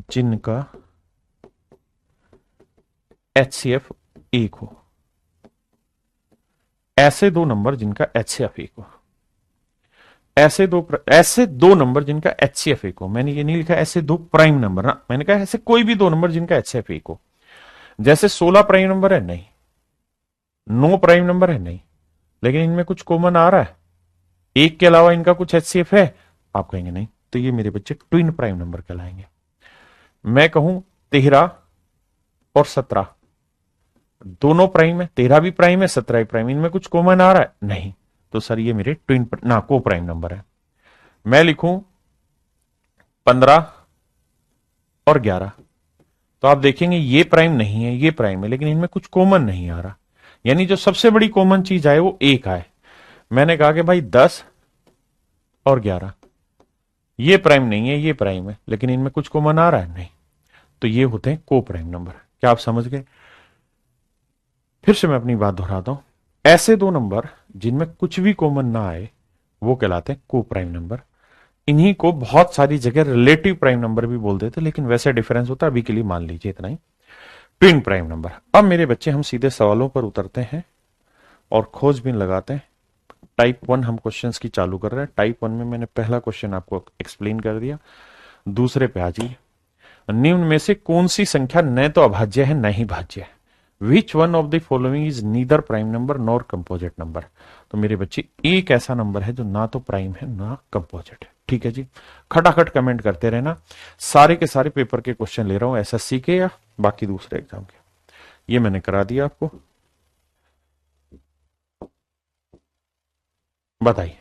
जिनका HCF 1 हो, ऐसे दो नंबर जिनका HCF 1 हो, ऐसे दो नंबर जिनका HCF 1 हो। मैंने ये नहीं लिखा ऐसे दो प्राइम नंबर ना, मैंने कहा ऐसे कोई भी दो नंबर जिनका HCF 1 हो। जैसे 16 प्राइम नंबर है नहीं, 9 प्राइम नंबर है नहीं, लेकिन इनमें कुछ कॉमन आ रहा है, एक के अलावा इनका कुछ HCF है, आप कहेंगे नहीं, तो ये मेरे बच्चे ट्विन प्राइम नंबर कहलाएंगे। मैं कहूं 13 और 17 दोनों प्राइम है, 13 भी प्राइम है, 17 भी प्राइम, इनमें कुछ कॉमन आ रहा है नहीं, तो सर ये मेरे ट्विन ना को प्राइम नंबर है। मैं लिखूं 15 और 11, तो आप देखेंगे ये प्राइम नहीं है, ये प्राइम है, लेकिन इनमें कुछ कॉमन नहीं आ रहा, यानी जो सबसे बड़ी कॉमन चीज आए वो एक आए। मैंने कहा कि भाई 10 और 11 ये प्राइम नहीं है, ये प्राइम है, लेकिन इनमें कुछ कॉमन आ रहा है नहीं, तो ये होते हैं को प्राइम नंबर। क्या आप समझ गए? फिर से मैं अपनी बात दोहराता हूं, ऐसे दो नंबर जिनमें कुछ भी कॉमन ना आए वो कहलाते हैं को प्राइम नंबर। इन्हीं को बहुत सारी जगह रिलेटिव प्राइम नंबर भी बोल देते, लेकिन वैसे डिफरेंस होता है, अभी के लिए मान लीजिए इतना ही। Twin prime number. अब मेरे बच्चे हम सीधे सवालों पर उतरते हैं और खोजबीन लगाते हैं। टाइप 1 हम क्वेश्चंस की चालू कर रहे हैं। टाइप 1 में मैंने पहला क्वेश्चन आपको एक्सप्लेन कर दिया। दूसरे पे आ जाइए, निम्न में से कौन सी संख्या न तो अभाज्य है न ही भाज्य है? Which one of the following is neither prime number nor composite number? तो मेरे बच्चे एक ऐसा नंबर है जो ना तो प्राइम है ना कंपोजिट है। ठीक है जी, खटाखट कमेंट करते रहना। सारे के सारे पेपर के क्वेश्चन ले रहा हूं, एसएससी के या बाकी दूसरे एग्जाम के। ये मैंने करा दिया आपको। बताइए,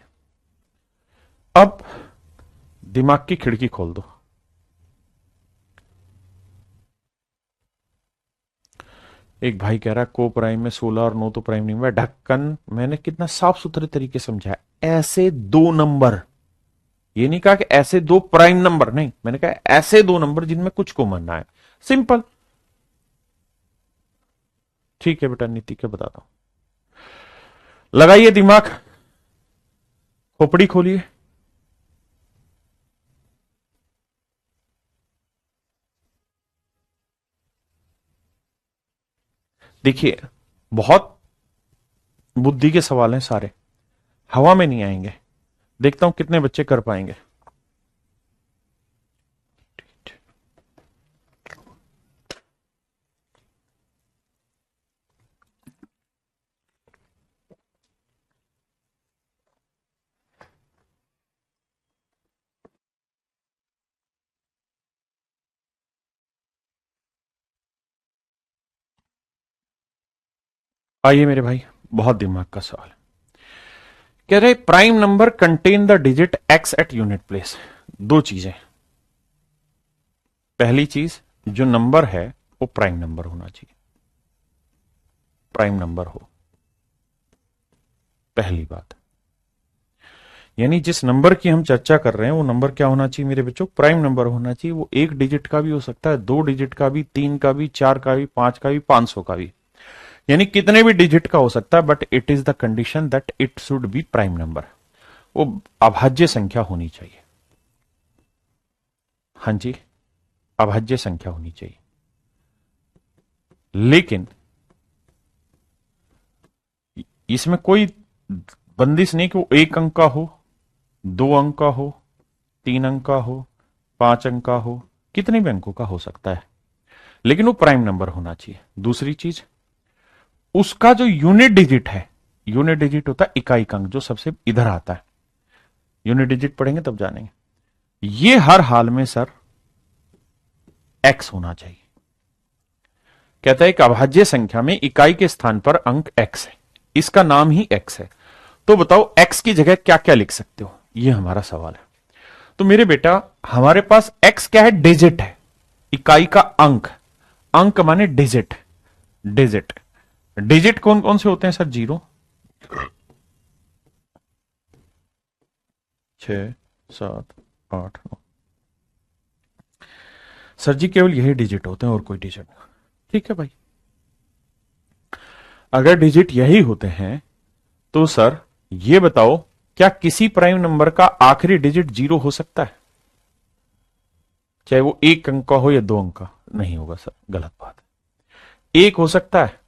अब दिमाग की खिड़की खोल दो। एक भाई कह रहा है को प्राइम में 16 और 9 तो प्राइम नहीं हुआ। ढक्कन, मैंने कितना साफ सुथरे तरीके समझाया। ऐसे दो नंबर, ये नहीं कहा कि ऐसे दो प्राइम नंबर, नहीं, मैंने कहा ऐसे दो नंबर जिनमें कुछ कॉमन ना है। सिंपल। ठीक है बेटा, नीति के बताता हूं। लगाइए दिमाग, खोपड़ी खोलिए। देखिए, बहुत बुद्धि के सवाल हैं सारे, हवा में नहीं आएंगे। देखता हूं कितने बच्चे कर पाएंगे। आइए मेरे भाई, बहुत दिमाग का सवाल। कह रहे prime number contain the digit x at unit place. दो चीजें, पहली चीज, जो नंबर है वो प्राइम नंबर होना चाहिए, प्राइम नंबर हो, पहली बात। यानी जिस नंबर की हम चर्चा कर रहे हैं वो नंबर क्या होना चाहिए मेरे बच्चों? प्राइम नंबर होना चाहिए। वो एक डिजिट का भी हो सकता है, दो डिजिट का भी, तीन का भी, चार का भी, पांच का भी, 500 का भी, यानी कितने भी डिजिट का हो सकता है, but it is the condition that it should be prime number. वो अभाज्य संख्या होनी चाहिए। हां जी, अभाज्य संख्या होनी चाहिए। लेकिन इसमें कोई बंदिश नहीं कि वो एक अंक का हो, दो अंक का हो, तीन अंक का हो, 5 अंक का हो, कितने भी अंकों का हो सकता है, लेकिन वो प्राइम नंबर होना चाहिए। दूसरी चीज, उसका जो यूनिट डिजिट है, यूनिट डिजिट होता है इकाई अंक, जो सबसे इधर आता है। यूनिट डिजिट पढ़ेंगे तब जानेंगे। ये हर हाल में सर एक्स होना चाहिए। कहता है कि अभाज्य संख्या में इकाई के स्थान पर अंक एक्स है, इसका नाम ही एक्स है। तो बताओ एक्स की जगह क्या क्या लिख सकते हो? ये हमारा सवाल है। तो मेरे बेटा, हमारे पास एक्स क्या है? डिजिट है, इकाई का अंक। अंक माने डिजिट, डिजिट, डिजिट कौन कौन से होते हैं सर? 0, 6, 7, 8, 9। सर जी केवल यही डिजिट होते हैं और कोई डिजिट नहीं। ठीक है भाई, अगर डिजिट यही होते हैं तो सर ये बताओ, क्या किसी प्राइम नंबर का आखिरी डिजिट 0 हो सकता है? चाहे वो 1 अंक का हो या 2 अंक का? नहीं होगा सर, गलत बात है। 1 हो सकता है?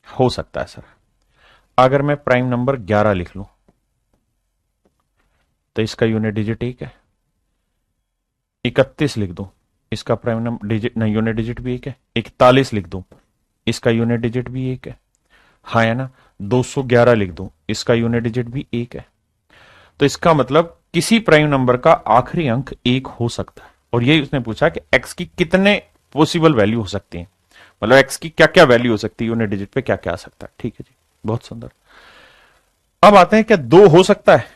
हो सकता है सर। अगर मैं प्राइम नंबर 11 लिख लूं तो इसका यूनिट डिजिट 1 है। 31 लिख दूं, इसका प्राइम नंबर डिजिट नहीं, यूनिट डिजिट भी 1 है। 41 लिख दूं, इसका यूनिट डिजिट भी 1 है। हाँ है ना? 211 लिख दूं, इसका यूनिट डिजिट भी 1 है। तो इसका मतलब किसी प्राइम नंबर का आखिरी अंक 1 हो सकता है। और यही उसने पूछा कि x की कितने पॉसिबल वैल्यू हो सकती है, मतलब x की क्या क्या वैल्यू हो सकती है, यूनिट डिजिट पे क्या क्या आ सकता है। ठीक है जी, बहुत सुंदर। अब आते हैं, क्या 2 हो सकता है?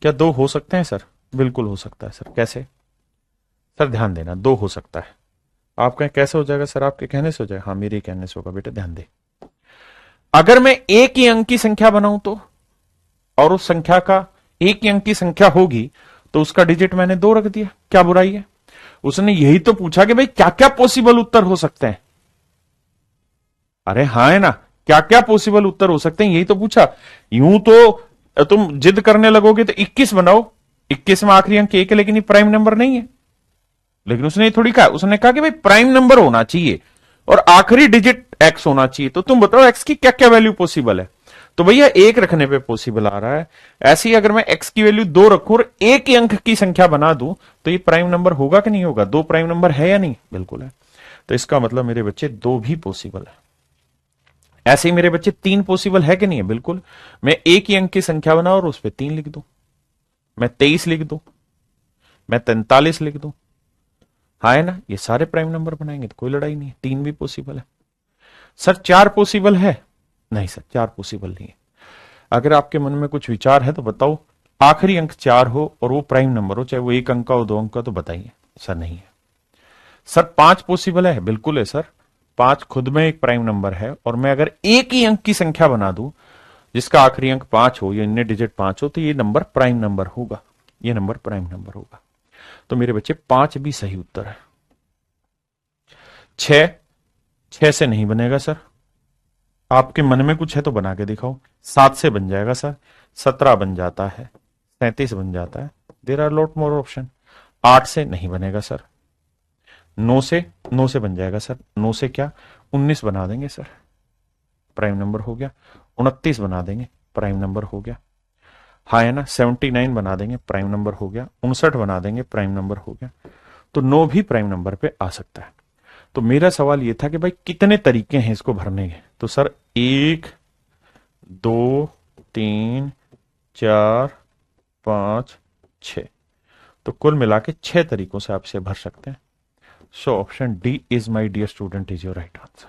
क्या 2 हो सकते हैं सर? बिल्कुल हो सकता है सर। कैसे सर? ध्यान देना, 2 हो सकता है। आप कहें कैसे हो जाएगा सर? आपके कहने से हो जाएगा? हाँ, मेरे कहने से होगा बेटा, ध्यान दे। अगर मैं एक ही अंक की संख्या बनाऊं तो, और उस संख्या का एक ही अंक की संख्या होगी तो उसका डिजिट मैंने 2 रख दिया, क्या बुराई है? उसने यही तो पूछा कि भाई क्या क्या पॉसिबल उत्तर हो सकते हैं। अरे हाँ है ना, क्या क्या पॉसिबल उत्तर हो सकते हैं, यही तो पूछा। यूं तो तुम जिद करने लगोगे तो 21 बनाओ, 21 में आखिरी अंक 1 है लेकिन ये प्राइम नंबर नहीं है। लेकिन उसने थोड़ी कहा, उसने कहा कि भाई प्राइम नंबर होना चाहिए और आखिरी डिजिट x होना चाहिए। तो तुम बताओ x की क्या क्या वैल्यू पॉसिबल है? तो भैया 1 रखने पे पॉसिबल आ रहा है। ऐसे ही अगर मैं x की वैल्यू 2 रखूं और एक ही अंक की संख्या बना दूं तो ये प्राइम नंबर होगा कि नहीं होगा? 2 प्राइम नंबर है या नहीं? बिल्कुल है। तो इसका मतलब मेरे बच्चे 2 भी पॉसिबल है। ऐसे ही मेरे बच्चे 3 पॉसिबल है कि नहीं है? बिल्कुल। मैं एक ही अंक की संख्या बनाऊं और उस पर 3 लिख दूं, मैं 23 लिख दूं, मैं 43 लिख दूं, हाँ है ना? ये सारे प्राइम नंबर बनाएंगे तो कोई लड़ाई नहीं है, 3 भी पॉसिबल है। सर 4 पॉसिबल है? नहीं सर, 4 पॉसिबल नहीं है। अगर आपके मन में कुछ विचार है तो बताओ, आखिरी अंक 4 हो और वो प्राइम नंबर हो, चाहे वो 1 अंक का हो 2 अंक का, तो बताइए। सर नहीं है। सर 5 पॉसिबल है? बिल्कुल है सर। 5 खुद में एक प्राइम नंबर है और मैं अगर एक ही अंक की संख्या बना दूं जिसका आखिरी अंक 5 हो या यूनिट डिजिट 5 हो तो ये नंबर प्राइम नंबर होगा, ये नंबर प्राइम नंबर होगा। तो मेरे बच्चे 5 भी सही उत्तर है। 6 से नहीं बनेगा सर। आपके मन में कुछ है तो बना के दिखाओ। 7 से बन जाएगा सर, 17 बन जाता है, 37 बन जाता है। There are lot more option. 8 से नहीं बनेगा सर। 9 से बन जाएगा सर। 9 से क्या? 19 बना देंगे सर, प्राइम नंबर हो गया। 29 बना देंगे, प्राइम नंबर हो गया। हाँ है ना? 79 बना देंगे, प्राइम नंबर हो गया। 59 बना देंगे, प्राइम नंबर हो गया। तो 9 भी प्राइम नंबर पे आ सकता है। तो मेरा सवाल यह था कि भाई कितने तरीके हैं इसको भरने के? तो सर 1, 2, 3, 4, 5, 6, तो कुल मिला के 6 तरीकों से आप इसे भर सकते हैं। So option D is my dear student is your right answer.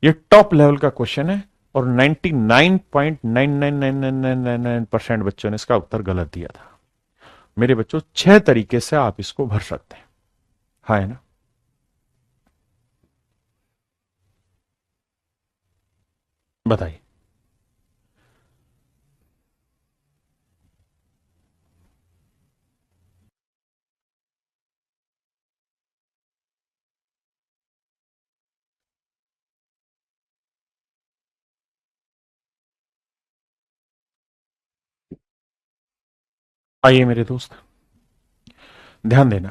ये टॉप लेवल का क्वेश्चन है और 99.999999% बच्चों ने इसका उत्तर गलत दिया था। मेरे बच्चों 6 तरीके से आप इसको भर सकते हैं, हाँ है ना? बताइए। आइए मेरे दोस्त, ध्यान देना।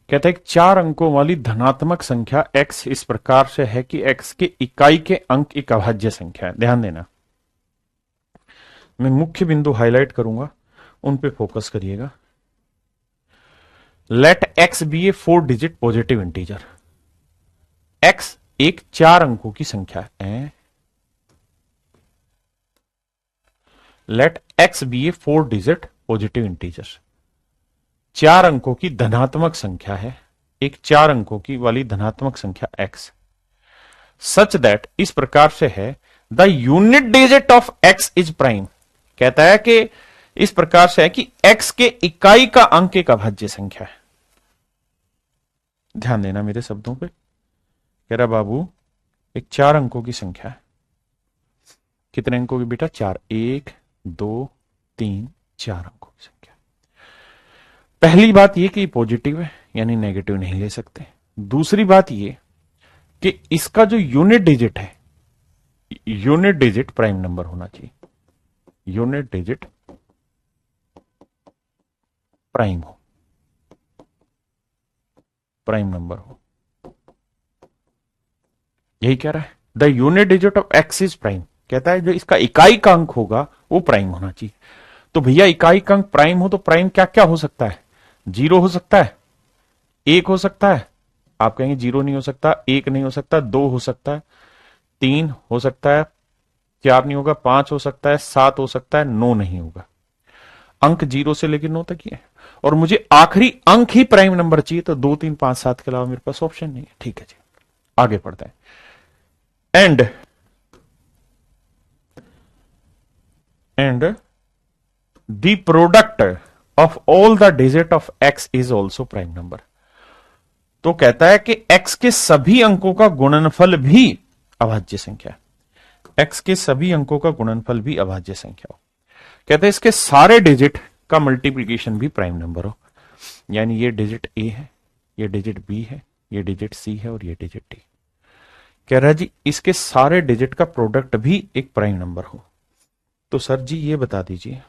कहते हैं 4 अंकों वाली धनात्मक संख्या x इस प्रकार से है कि x के इकाई के अंक एक अभाज्य संख्या है। ध्यान देना, मैं मुख्य बिंदु हाईलाइट करूंगा, उन पे फोकस करिएगा। लेट x बी ए 4 डिजिट पॉजिटिव इंटीजर। x एक 4 अंकों की संख्या है। लेट x बी ए 4 डिजिट पॉजिटिव इंटीजर, 4 अंकों की धनात्मक संख्या है, एक 4 अंकों की वाली धनात्मक संख्या x, सच दैट इस प्रकार से है the unit digit of x is prime. कहता है कि इस प्रकार से है कि x के इकाई का अंक एक अभाज्य संख्या है। ध्यान देना मेरे शब्दों पे। कह रहा बाबू एक 4 अंकों की संख्या है। कितने अंकों की बेटा? 4। 1 2 3 4 अंकों की संख्या। पहली बात यह कि पॉजिटिव है, यानी नेगेटिव नहीं ले सकते। दूसरी बात यह कि इसका जो यूनिट डिजिट है, यूनिट डिजिट प्राइम नंबर होना चाहिए। यूनिट डिजिट प्राइम हो, प्राइम नंबर हो। यही कह रहा है, the unit digit of x is prime. कहता है जो इसका इकाई का अंक होगा वो प्राइम होना चाहिए। तो भैया इकाई का अंक प्राइम हो तो प्राइम क्या क्या हो सकता है? 0 हो सकता है, 1 हो सकता है। आप कहेंगे 0 नहीं हो सकता, 1 नहीं हो सकता, 2 हो सकता है, 3 हो सकता है, 4 नहीं होगा, 5 हो सकता है, 7 हो सकता है, 9 नहीं होगा। अंक 0 से लेकर 9 तक ही है और मुझे आखिरी अंक ही प्राइम नंबर चाहिए, तो 2 3 5 7 के अलावा मेरे पास ऑप्शन नहीं है। ठीक है जी, आगे पढ़ते हैं। And the product of all the digit of x is also prime number. तो कहता है कि x के सभी अंकों का गुणनफल भी अभाज्य संख्या है। x के सभी अंकों का गुणनफल भी अभाज्य संख्या हो। कहते हैं इसके सारे डिजिट का मल्टीप्लीकेशन भी प्राइम नंबर हो। यानी ये डिजिट a है, ये डिजिट b है, ये डिजिट c है और ये डिजिट d। कह रहा है जी इसके सारे डिजिट का प्रोडक्ट भी एक प्राइम नंबर हो। तो सर जी ये बता दीजिए,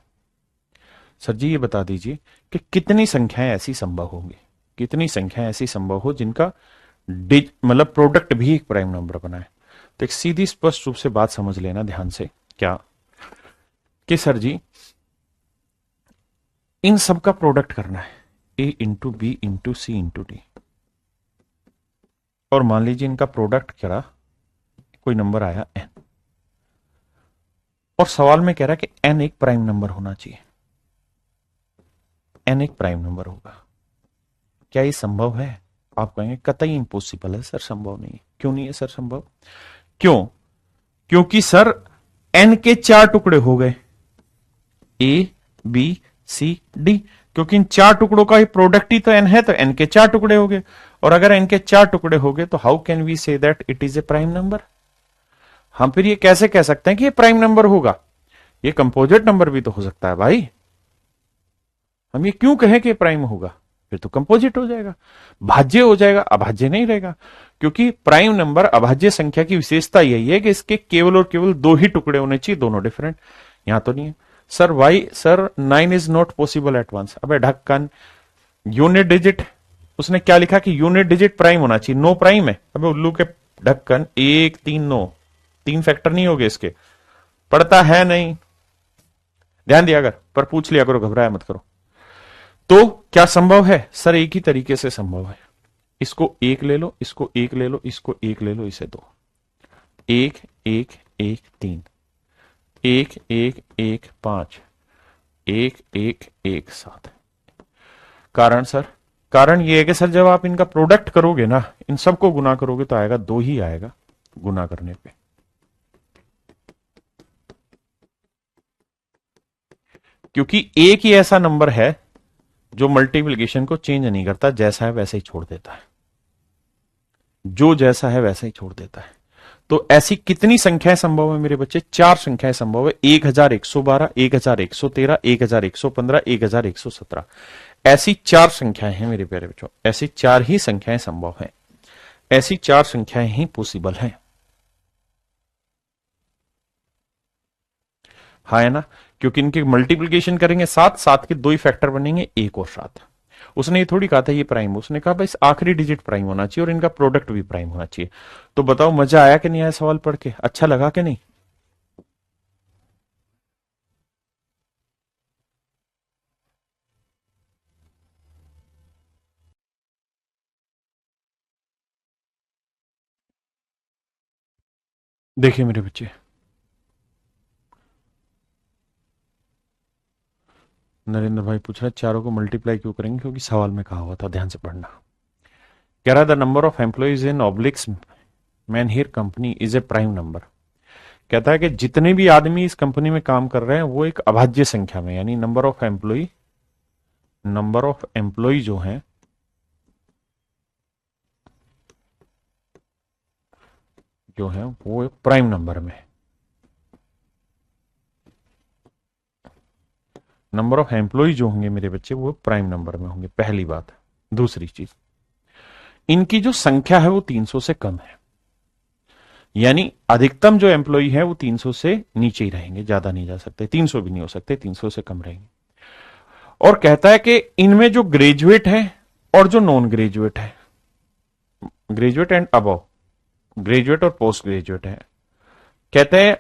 सर जी ये बता दीजिए कि कितनी संख्याएं ऐसी संभव होंगी, कितनी संख्याएं ऐसी संभव हो जिनका मतलब प्रोडक्ट भी एक प्राइम नंबर बनाए। तो एक सीधी स्पष्ट रूप से बात समझ लेना ध्यान से, क्या कि सर जी इन सब का प्रोडक्ट करना है, a into B into C into D. और मान लीजिए इनका प्रोडक्ट करा, कोई नंबर आया n, और सवाल में कह रहा है कि n एक प्राइम नंबर होना चाहिए, n एक प्राइम नंबर होगा। क्या ये संभव है? आप कहेंगे कतई इम्पॉसिबल है सर, संभव नहीं है। क्यों नहीं है सर संभव? क्यों? क्योंकि सर n के 4 टुकड़े हो गए, a b c d। क्योंकि इन 4 टुकड़ों का ही प्रोडक्ट ही तो n है, तो n के 4 टुकड़े हो गए। और अगर n के 4 टुकड़े हो गए तो how can we say that it is a prime number? हम फिर ये कैसे कह सकते हैं कि ये प्राइम नंबर होगा? ये कंपोजिट नंबर भी तो हो सकता है भाई। हम ये क्यों कहें कि प्राइम होगा? फिर तो कंपोजिट हो जाएगा, भाज्य हो जाएगा, अभाज्य नहीं रहेगा। क्योंकि प्राइम नंबर अभाज्य संख्या की विशेषता यही है कि इसके केवल और केवल 2 ही टुकड़े होने चाहिए, दोनों डिफरेंट। यहां तो नहीं है sir. Why sir 9 is not possible at once. अबे ढक्कन, यूनिट डिजिट उसने क्या लिखा कि यूनिट डिजिट प्राइम होना चाहिए, 9 प्राइम है। अबे उल्लू के ढक्कन, 1 3 9, 3 फैक्टर नहीं हो गए इसके, पढ़ता है नहीं, ध्यान दिया अगर, पर पूछ लिया करो, घबराया मत करो। तो क्या संभव है सर? एक ही तरीके से संभव है। इसको 1 ले लो, इसको 1 ले लो, इसको 1 ले लो, इसे 2, 1 1 1 3, 1 1 1 5, 1 1 1 7। कारण सर, कारण ये है कि सर जब आप इनका प्रोडक्ट करोगे ना, इन सबको गुना करोगे तो आएगा 2 ही आएगा गुना करने पे। क्योंकि एक ही ऐसा नंबर है जो मल्टीप्लिकेशन को चेंज नहीं करता, जैसा है वैसे ही छोड़ देता है, जो जैसा है वैसा ही छोड़ देता है। तो ऐसी कितनी संख्याएं संभव है मेरे बच्चे? 4 संख्याएं संभव है। 1112, 1113, 1115, 1117। ऐसी 4 संख्याएं हैं मेरे प्यारे बच्चों, ऐसी 4 ही संख्याएं संभव हैं, ऐसी 4 संख्याएं ही पॉसिबल हैं। हाँ है ना? क्योंकि इनके मल्टीप्लिकेशन करेंगे 7, 7 के 2 ही फैक्टर बनेंगे, 1 और 7। उसने ये थोड़ी कहा था ये प्राइम, उसने कहा भाई आखिरी डिजिट प्राइम होना चाहिए और इनका प्रोडक्ट भी प्राइम होना चाहिए। तो बताओ मजा आया कि नहीं आया सवाल पढ़ के? अच्छा लगा कि नहीं? देखिए मेरे बच्चे, नरेंद्र भाई पूछ रहे हैं चारों को मल्टीप्लाई क्यों करेंगे? क्योंकि सवाल में कहा हुआ था, ध्यान से पढ़ना। कह रहा the number of employees in ऑब्लिक्स man here company is a prime number. कहता है कि जितने भी आदमी इस कंपनी में काम कर रहे हैं वो एक अभाज्य संख्या में, यानी नंबर ऑफ एम्प्लॉय जो है वो प्राइम नंबर में, नंबर ऑफ एम्प्लॉय जो होंगे मेरे बच्चे वो प्राइम नंबर में होंगे, पहली बात। दूसरी चीज, इनकी जो संख्या है वो 300 से कम है, यानी अधिकतम जो एम्प्लॉय है वो 300 से नीचे ही रहेंगे, ज्यादा नहीं जा सकते, 300 भी नहीं हो सकते, 300 से कम रहेंगे। और कहता है कि इनमें जो ग्रेजुएट है और जो नॉन ग्रेजुएट है, ग्रेजुएट एंड अबव, ग्रेजुएट और पोस्ट ग्रेजुएट है, कहते हैं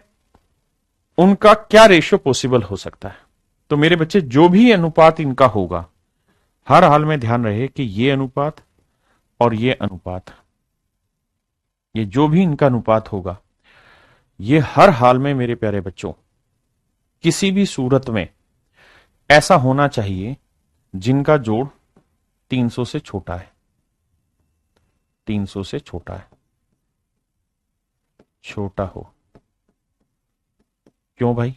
उनका क्या रेशियो पॉसिबल हो सकता है। तो मेरे बच्चे जो भी अनुपात इनका होगा, हर हाल में ध्यान रहे कि ये अनुपात और ये अनुपात, ये जो भी इनका अनुपात होगा, ये हर हाल में मेरे प्यारे बच्चों किसी भी सूरत में ऐसा होना चाहिए जिनका जोड़ 300 से छोटा है, 300 से छोटा है, छोटा हो। क्यों भाई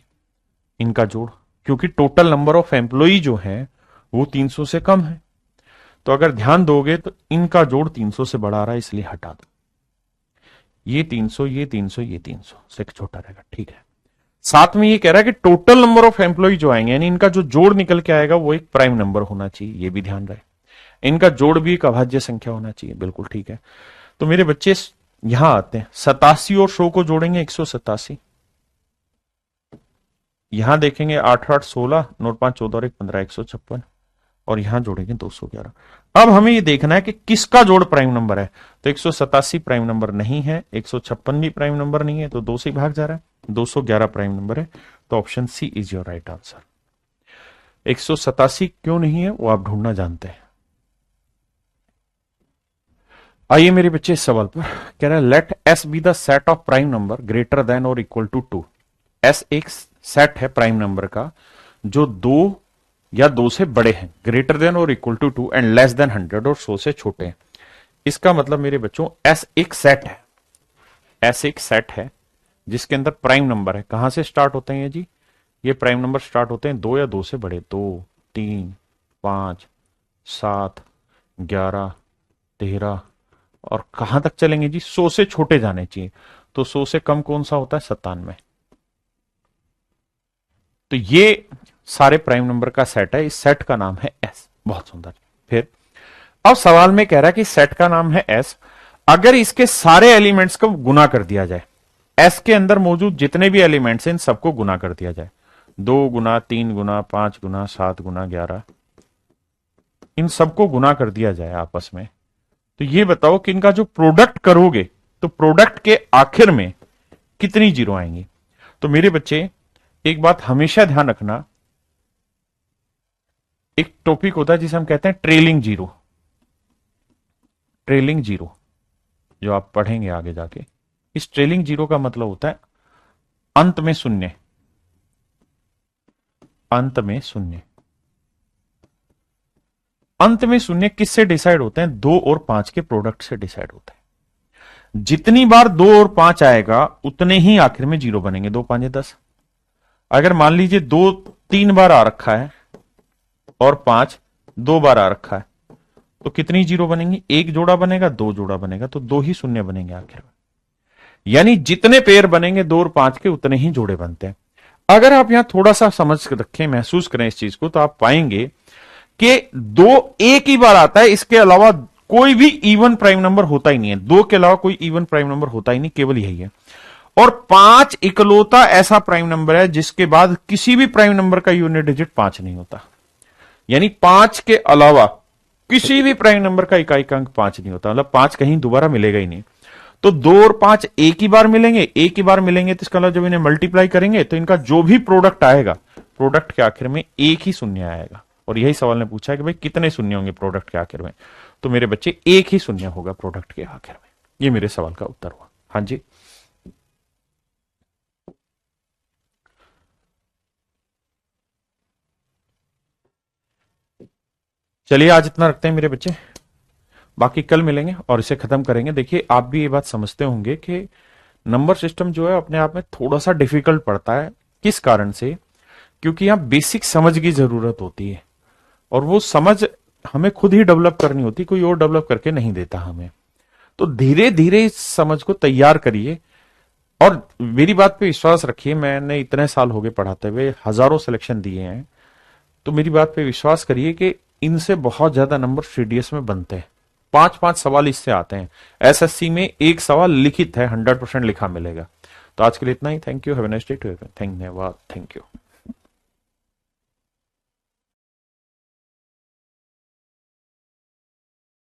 इनका जोड़? क्योंकि टोटल नंबर ऑफ एम्प्लॉई जो है वो 300 से कम है। तो अगर ध्यान दोगे तो इनका जोड़ 300 से बड़ा आ रहा है, इसलिए हटा दो। ये 300, ये 300, ये 300 से छोटा रहेगा, ठीक है। साथ में ये कह रहा है कि टोटल नंबर ऑफ एम्प्लॉय जो आएंगे, यानी इनका जो जोड़ निकल के आएगा वो एक प्राइम नंबर होना चाहिए, ये भी ध्यान रहे। इनका जोड़ भी एक अभाज्य संख्या होना चाहिए, बिल्कुल ठीक है। तो मेरे बच्चे यहां आते हैं, 87 और 100 को जोड़ेंगे 187, यहां देखेंगे 8 8 16, 9 5 14 और 1 15, 156, और यहां जोड़ेंगे 211। अब हमें ये देखना है कि किसका जोड़ प्राइम नंबर है। तो 187 प्राइम नंबर नहीं है, 156 भी प्राइम नंबर नहीं है, तो 2 से ही भाग जा रहा है, 211 प्राइम नंबर है। तो option C is your right answer. 187 क्यों नहीं है वो आप ढूंढना जानते हैं। आइए मेरे बच्चे इस सवाल पर, कह रहा है let S be the set of prime number greater than और इक्वल टू 2। एस एक सेट है प्राइम नंबर का जो 2 या 2 से बड़े हैं, ग्रेटर देन और equal to 2 and less than 100 और 100 से छोटे हैं। इसका मतलब मेरे बच्चों एस एक सेट है, एस एक सेट है जिसके अंदर प्राइम नंबर है। कहां से स्टार्ट होते हैं जी? ये प्राइम नंबर स्टार्ट होते हैं 2 या 2 से बड़े, 2 3 5 7 11 13, और कहां तक चलेंगे जी? 100 से छोटे जाने चाहिए। तो 100 से कम कौन सा होता है? 97। तो ये सारे प्राइम नंबर का सेट है, इस सेट का नाम है एस। बहुत सुंदर। फिर अब सवाल में कह रहा है कि सेट का नाम है एस, अगर इसके सारे एलिमेंट्स को गुना कर दिया जाए, एस के अंदर मौजूद जितने भी एलिमेंट्स हैं इन सबको गुना कर दिया जाए, 2 गुना 3 गुना 5 गुना 7 गुना 11, इन सबको गुना कर दिया जाए आपस में, तो ये बताओ कि इनका जो प्रोडक्ट करोगे तो प्रोडक्ट के आखिर में कितनी जीरो आएंगी। तो मेरे बच्चे एक बात हमेशा ध्यान रखना, एक टॉपिक होता है जिसे हम कहते हैं ट्रेलिंग जीरो। ट्रेलिंग जीरो जो आप पढ़ेंगे आगे जाके, इस ट्रेलिंग जीरो का मतलब होता है अंत में शून्य, अंत में शून्य। अंत में शून्य किससे डिसाइड होते हैं? 2 और 5 के प्रोडक्ट से डिसाइड होते हैं। जितनी बार 2 और 5 आएगा उतने ही आखिर में जीरो बनेंगे, 2 5 10। अगर मान लीजिए 2 3 बार आ रखा है और 5 2 बार आ रखा है, तो कितनी जीरो बनेंगी? 1 जोड़ा बनेगा, 2 जोड़ा बनेगा, तो 2 ही शून्य बनेंगे आखिर में। यानी जितने पेयर बनेंगे 2 और 5 के उतने ही जोड़े बनते हैं। अगर आप यहां थोड़ा सा समझ रखें, महसूस करें इस चीज को, तो आप पाएंगे कि 2 एक ही बार आता है, इसके अलावा कोई भी इवन प्राइम नंबर होता ही नहीं है। 2 के अलावा कोई इवन प्राइम नंबर होता ही नहीं, केवल यही है। और 5 इकलौता ऐसा प्राइम नंबर है जिसके बाद किसी भी प्राइम नंबर का यूनिट डिजिट 5 नहीं होता। यानी 5 के अलावा किसी भी प्राइम नंबर का इकाई का अंक 5 नहीं होता, मतलब 5 कहीं दोबारा मिलेगा ही नहीं। तो 2 और 5 एक ही बार मिलेंगे, एक ही बार मिलेंगे, तो इसका मतलब जब इन्हें मल्टीप्लाई करेंगे तो इनका जो भी प्रोडक्ट आएगा, प्रोडक्ट के आखिर में एक ही शून्य आएगा। और यही सवाल ने पूछा है कि भाई कितने शून्य होंगे प्रोडक्ट के आखिर में? तो मेरे बच्चे एक ही शून्य होगा प्रोडक्ट के आखिर में। ये मेरे सवाल का उत्तर हुआ। हाँ जी, चलिए आज इतना रखते हैं मेरे बच्चे, बाकी कल मिलेंगे और इसे खत्म करेंगे। देखिए आप भी ये बात समझते होंगे कि नंबर सिस्टम जो है अपने आप में थोड़ा सा डिफिकल्ट पड़ता है। किस कारण से? क्योंकि यहाँ बेसिक समझ की जरूरत होती है, और वो समझ हमें खुद ही डेवलप करनी होती, कोई और डेवलप करके नहीं देता हमें। तो धीरे धीरे इस समझ को तैयार करिए, और मेरी बात पे विश्वास रखिए, मैंने इतने साल हो गए पढ़ाते हुए, हजारों सिलेक्शन दिए हैं, तो मेरी बात पे विश्वास करिए कि इनसे बहुत ज्यादा नंबर सीडीएस में बनते हैं। 5-5 सवाल इससे आते हैं। एसएससी में एक सवाल लिखित है, 100% लिखा मिलेगा। तो आज के लिए इतना ही। Thank you, have a nice day to everyone. धन्यवाद, थैंक यू।